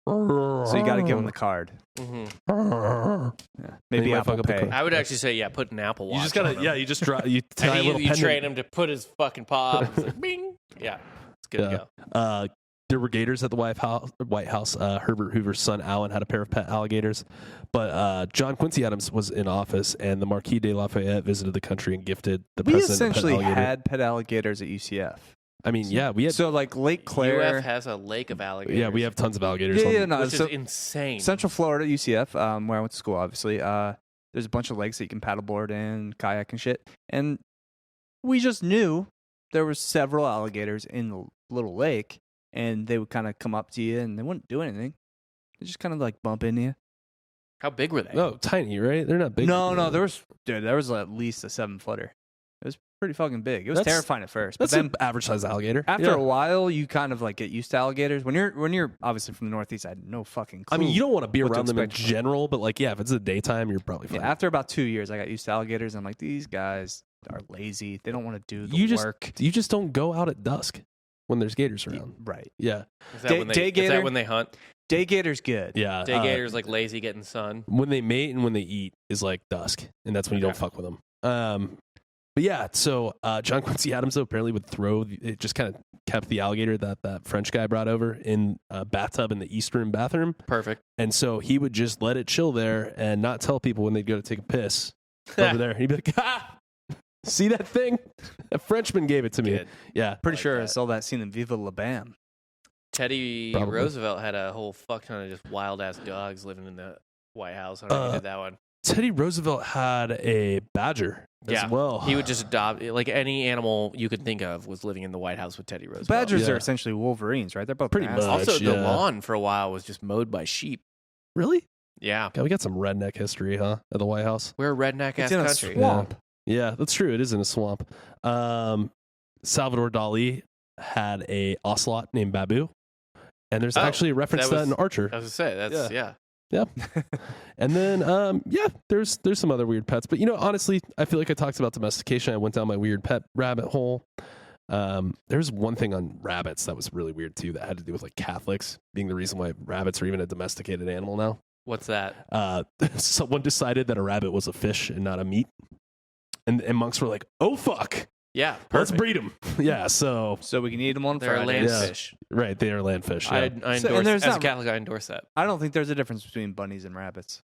So you got to give him the card. Mm-hmm. Yeah. Maybe might fuck Apple up the Pay. card. I would actually say, yeah, put an Apple Watch. You just gotta, on him. yeah, you just draw, you And tie a little you pendant. train him to put his fucking paw up. It's like, bing. Yeah, it's good to go. There were gators at the White House. Herbert Hoover's son, Alan, had a pair of pet alligators. But John Quincy Adams was in office, and the Marquis de Lafayette visited the country and gifted the We president a pet essentially alligator. had pet alligators at UCF. I mean, yeah, we had. So like Lake Claire. UF has a lake of alligators. Yeah, we have tons of alligators. Yeah, on yeah, no, which so is insane. Central Florida, UCF, where I went to school, obviously. There's a bunch of lakes that you can paddleboard in, kayak and shit. And we just knew there were several alligators in the little lake, and they would kind of come up to you, and they wouldn't do anything. They just kind of like bump into you. How big were they? Oh, tiny, right? They're not big. No, there was at least a 7-footer. It was pretty fucking big. It was That's- terrifying at first, but That's then an average size alligator. after Yeah. a while, you kind of like get used to alligators. When you're obviously from the Northeast, I had no fucking clue. I mean, you don't want to be what to around them in expect. general, but like, yeah, if it's the daytime, you're probably fine. Yeah, after about 2 years, I got used to alligators. I'm like, these guys are lazy. They don't want to do the work. You just don't go out at dusk when there's gators around. Right. Yeah, Is that, Day- when, day is gator? that when they hunt? Day gator's good. yeah. Day gators like lazy getting sun. When they mate and when they eat is like dusk, and that's when you Okay. don't fuck with them. But yeah, so John Quincy Adams though apparently would it just kind of kept the alligator that French guy brought over in a bathtub in the East Room bathroom, Perfect. and so he would just let it chill there and not tell people when they'd go to take a piss over there. He'd be like, "Ah, see that thing? A Frenchman gave it to me." Good. Yeah, Pretty like sure I that. saw that scene in Viva La Bam. Teddy Probably. Roosevelt had a whole fuck ton of just wild ass dogs living in the White House. I don't know if he did that one. Teddy Roosevelt had a badger Yeah. as well. He would just adopt like any animal you could think of was living in the White House with Teddy Roosevelt. Badgers Yeah. are essentially Wolverines, right? They're both Pretty nasty. much. Also, the yeah. lawn for a while was just mowed by sheep. Really? Yeah, God, we got some redneck history, huh? At the White House. we're a redneck ass It's in a country. swamp. Yeah, that's true. It is in a swamp. Salvador Dali had a ocelot named Babu, and there's Oh, actually a reference that to that was- in Archer. I was gonna say that's yeah. And then, there's some other weird pets. But, honestly, I feel like I talked about domestication. I went down my weird pet rabbit hole. There's one thing on rabbits that was really weird, too, that had to do with, like, Catholics being the reason why rabbits are even a domesticated animal now. What's that? Someone decided that a rabbit was a fish and not a meat. And monks were like, oh, fuck. Yeah, Let's perfect. breed them. Yeah, so, So we can eat them on They're a Fridays. landfish. right, they are landfish. I Yeah. endorse So- and there's as a not- Catholic. I endorse that. I don't think there's a difference between bunnies and rabbits.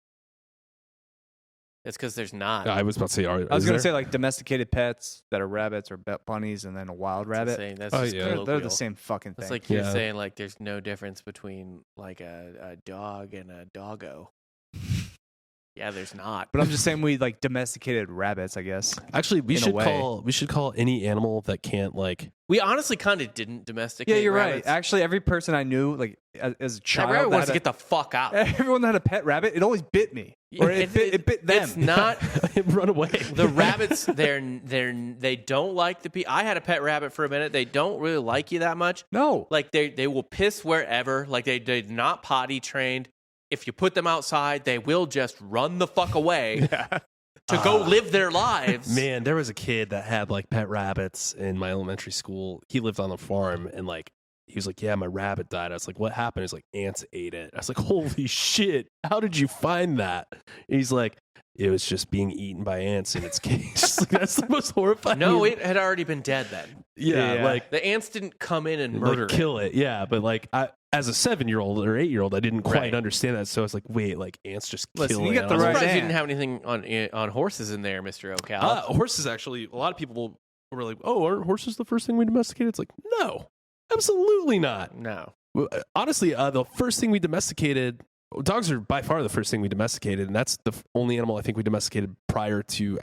It's because there's not. I was about to say, I was going to say like domesticated pets that are rabbits or bunnies, and then a wild rabbit. Insane. That's Oh, just yeah. They're colloquial. the same fucking thing. It's like you're Yeah. saying like there's no difference between like a dog and a doggo. Yeah, there's not. But I'm just saying we like domesticated rabbits, I guess. Actually, we In a should way. call any animal that can't like. We honestly kind of didn't domesticate. Yeah, you're rabbits. right. Actually, every person I knew, like as a That child, rabbit that wants to had get the fuck out. everyone that had a pet rabbit, it always bit me, or it bit them. It's not. Run away. The rabbits, they don't like the people. I had a pet rabbit for a minute. They don't really like you that much. No, Like they will piss wherever. Like they're not potty trained. If you put them outside, they will just run the fuck away to go live their lives. Man, there was a kid that had like pet rabbits in my elementary school. He lived on the farm and like he was like, yeah, my rabbit died. I was like, what happened? He's like, ants ate it. I was like, holy shit. How did you find that? And he's like, it was just being eaten by ants in its cage. Like, that's the most horrifying. No, it had already been dead then. Yeah, like The ants didn't come in and murder kill it. Yeah, but like as a 7-year-old or 8-year-old, I didn't quite Right. understand that. So I was like, wait, like ants just Listen, kill you got the animals? I'm right surprised you ant. didn't have anything on horses in there, Mr. O'Cal. Horses, actually, a lot of people were like, oh, aren't horses the first thing we domesticated? It's like, no, absolutely not. No. Honestly, the first thing we domesticated, dogs are by far the first thing we domesticated, and that's the only animal I think we domesticated prior to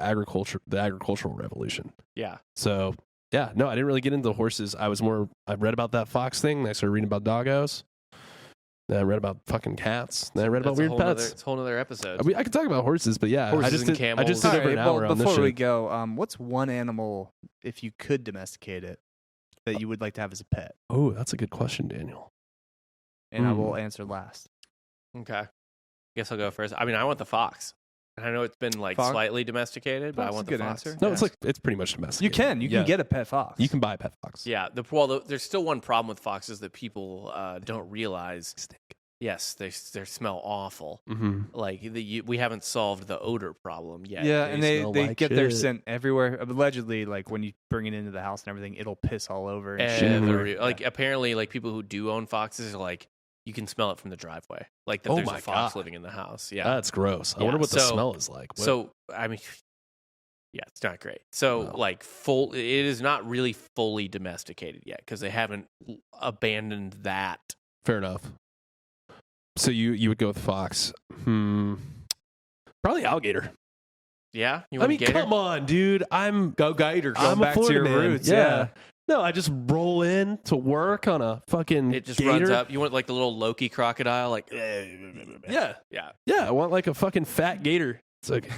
the agricultural revolution. Yeah. So, yeah, no, I didn't really get into horses. I read about that fox thing, and I started reading about doggos. Then I read about fucking cats. Then I read about That's weird pets. It's a whole nother episode. I mean, I could talk about horses, but yeah, Horses I just and did, I camels. just did All over right, an hour on this before we shit. go, what's one animal, if you could domesticate it, that you would like to have as a pet? Oh, that's a good question, Daniel. And I will answer last. Okay. Guess I'll go first. I mean, I want the fox. I know it's been like Fox? slightly domesticated, but I Fox want is a the good fox. answer. No, Yeah. it's pretty much domesticated. You can get a pet fox. You can buy a pet fox. Yeah. There's still one problem with foxes that people don't realize. Yes, they smell awful. Mm-hmm. Like we haven't solved the odor problem yet. Yeah, and they smell like get their shit. scent everywhere. Allegedly, like when you bring it into the house and everything, it'll piss all over and shit. Like apparently, like people who do own foxes are like you can smell it from the driveway. Like that Oh there's my a fox God. living in the house. Yeah. That's gross. I Yeah, wonder what the so- smell is like. What- So I mean, yeah, it's not great. So No. like it is not really fully domesticated yet because they haven't abandoned that. fair enough. So you would go with fox? Probably alligator. Yeah, you I want mean, gator? come on, dude. Go gator. Go I'm a back to Florida your man. roots. Yeah. No, I just roll in to work on a fucking It just gator. runs up. You want like the little Loki crocodile, like Yeah, yeah. yeah. I want like a fucking fat gator. It's like,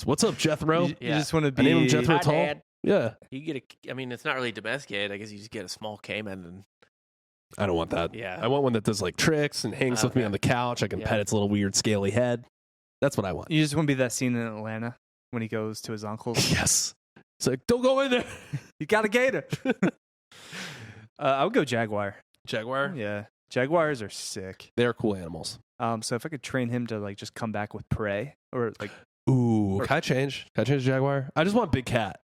what's up, Jethro? You Yeah. just want to I name him be. Jethro Hi, Tall. Dad. Yeah, You get a. I mean, it's not really domesticated. I guess you just get a small caiman and I don't want that. yeah. I want one that does like tricks and hangs with me Okay. on the couch. I can Yeah. pet its little weird scaly head. That's what I want. You just want to be that scene in Atlanta when he goes to his uncle's. Yes. It's like, don't go in there. You got a gator. I would go jaguar. Jaguar. Yeah, jaguars are sick. They're cool animals. So if I could train him to like just come back with prey or like Ooh, Or- can I change? Can I change Jaguar? I just want big cat.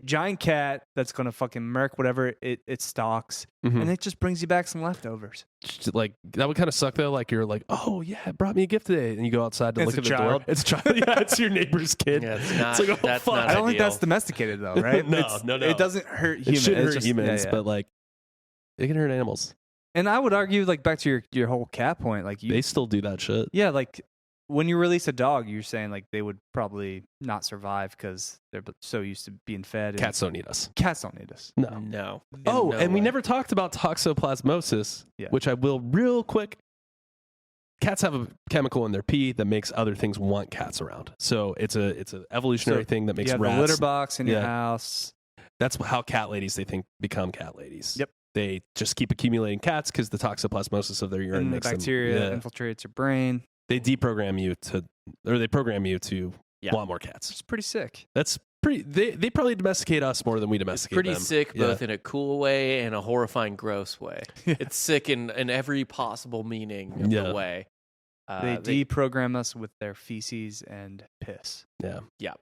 giant cat that's gonna fucking murk whatever it stalks, Mhm. and it just brings you back some leftovers. Just, like that would kind of suck though. Like you're like, oh yeah, it brought me a gift today, and you go outside to It's look a at the door. child. It's a child. Yeah, it's your neighbor's kid. Yeah, it's not. It's like, oh, that's fuck. not I don't think ideal. that's domesticated though, right? No, It's- no. It doesn't hurt It humans. shouldn't It's hurt just- humans, yeah, yeah. but like it can hurt animals. And I would argue, like back to your whole cat point, like you, They still do that shit. yeah, like when you release a dog, you're saying like they would probably not survive because they're so used to being fed. And Cats don't need us. cats don't need us. No. No. Oh, No and we way. never talked about toxoplasmosis, Yeah. which I will real quick. Cats have a chemical in their pee that makes other things want cats around. So it's an evolutionary So thing that makes You have rats. the litter box in your Yeah. house. That's how cat ladies they think become cat ladies. Yep. They just keep accumulating cats because the toxoplasmosis of their urine And the makes them. bacteria Yeah. infiltrates your brain. They deprogram you to, or they program you to Yeah. want more cats. It's pretty sick. That's pretty. They probably domesticate us more than we It's domesticate pretty them. sick, Yeah. both in a cool way and a horrifying, gross way. It's sick in every possible meaning of Yeah. the way. They deprogram us with their feces and piss. Yeah. Yeah.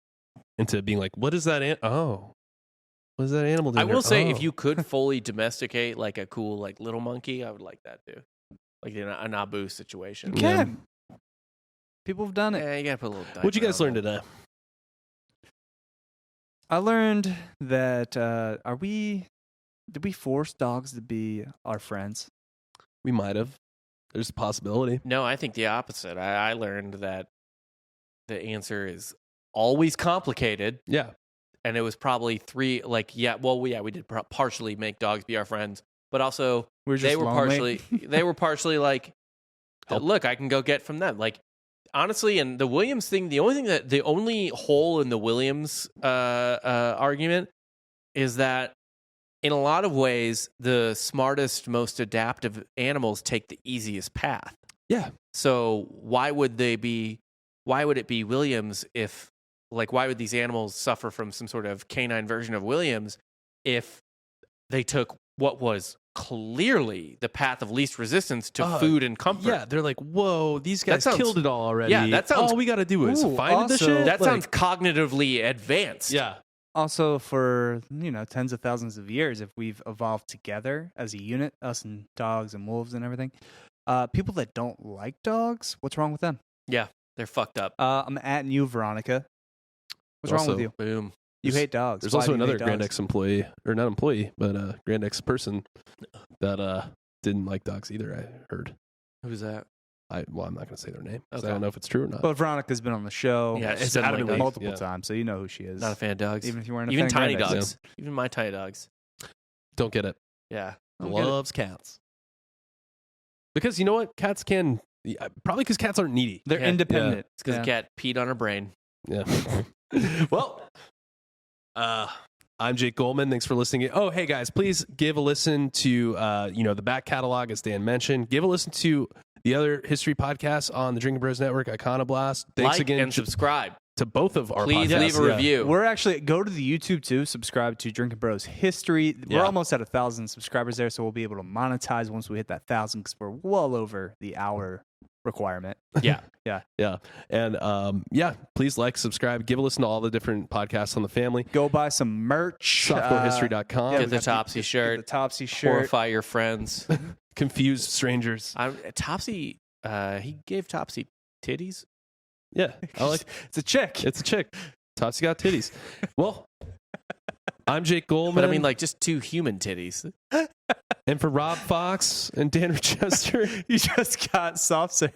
Into being like, what is that? What is that animal doing? I will here? say, Oh. if you could fully domesticate like a cool like little monkey, I would like that too. Like in a Naboo situation. You can. People have done it. Yeah, you gotta put a little. What'd you diaper guys on learn it. today? I learned that did we force dogs to be our friends? We might have. There's a possibility. No, I think the opposite. I learned that the answer is always complicated. Yeah. And it was probably three, like, we did partially make dogs be our friends, but also they were partially like, look, I can go get from them. Like, honestly, and the Williams thing, the only hole in the Williams argument is that in a lot of ways, the smartest, most adaptive animals take the easiest path. Yeah. So why would it be Williams if, like, why would these animals suffer from some sort of canine version of Williams if they took what was clearly the path of least resistance to food and comfort? Yeah, they're like, whoa, these guys killed it all already. Yeah, that sounds. All we got to do is find the shit. That sounds cognitively advanced. Yeah. Also, for tens of thousands of years, if we've evolved together as a unit, us and dogs and wolves and everything, people that don't like dogs, what's wrong with them? Yeah, they're fucked up. I'm atting you, Veronica. What's wrong with you? Boom. You hate dogs. There's Why also do you another hate Grand dogs? X employee, or not employee, but Grand X person that didn't like dogs either. I heard. Who's that? I'm not going to say their name because Okay. I don't know if it's true or not. But Veronica's been on the show. Yeah, it's doesn't like adamantly- dogs. multiple yeah. times, so you know who she is. Not a fan of dogs. Even if you weren't a Even fan of tiny Grand X. dogs. Even my tiny dogs. Don't get it. Yeah. Don't get it. Loves cats. Because you know what? Cats can. Probably because cats aren't needy. They're Yeah. independent. It's because the cat peed on her brain. Yeah. Well, I'm Jake Goldman. Thanks for listening. Oh, hey guys, please give a listen to the back catalog, as Dan mentioned. Give a listen to the other history podcasts on the Drinking Bros Network, Iconoblast. Thanks Like again and subscribe. to both of our Please podcasts. leave a Yeah. review. We're actually go to the YouTube too. Subscribe to Drinking Bros History. We're Yeah. almost at 1,000 subscribers there, so we'll be able to monetize once we hit that 1,000 because we're well over the hour requirement. Yeah. Yeah. And please like, subscribe, give a listen to all the different podcasts on the family. Go buy some merch. Softcorehistory.com. Get we the got Topsy shirt. Get the Topsy shirt. Horrify your friends. Confused strangers. Topsy, he gave Topsy titties. Yeah. I like It's a chick. It's a chick. Topsy got titties. Well, I'm Jake Goldman. But I mean, like, just two human titties. and for Rob Fox and Dan Rochester, You just got soft serve.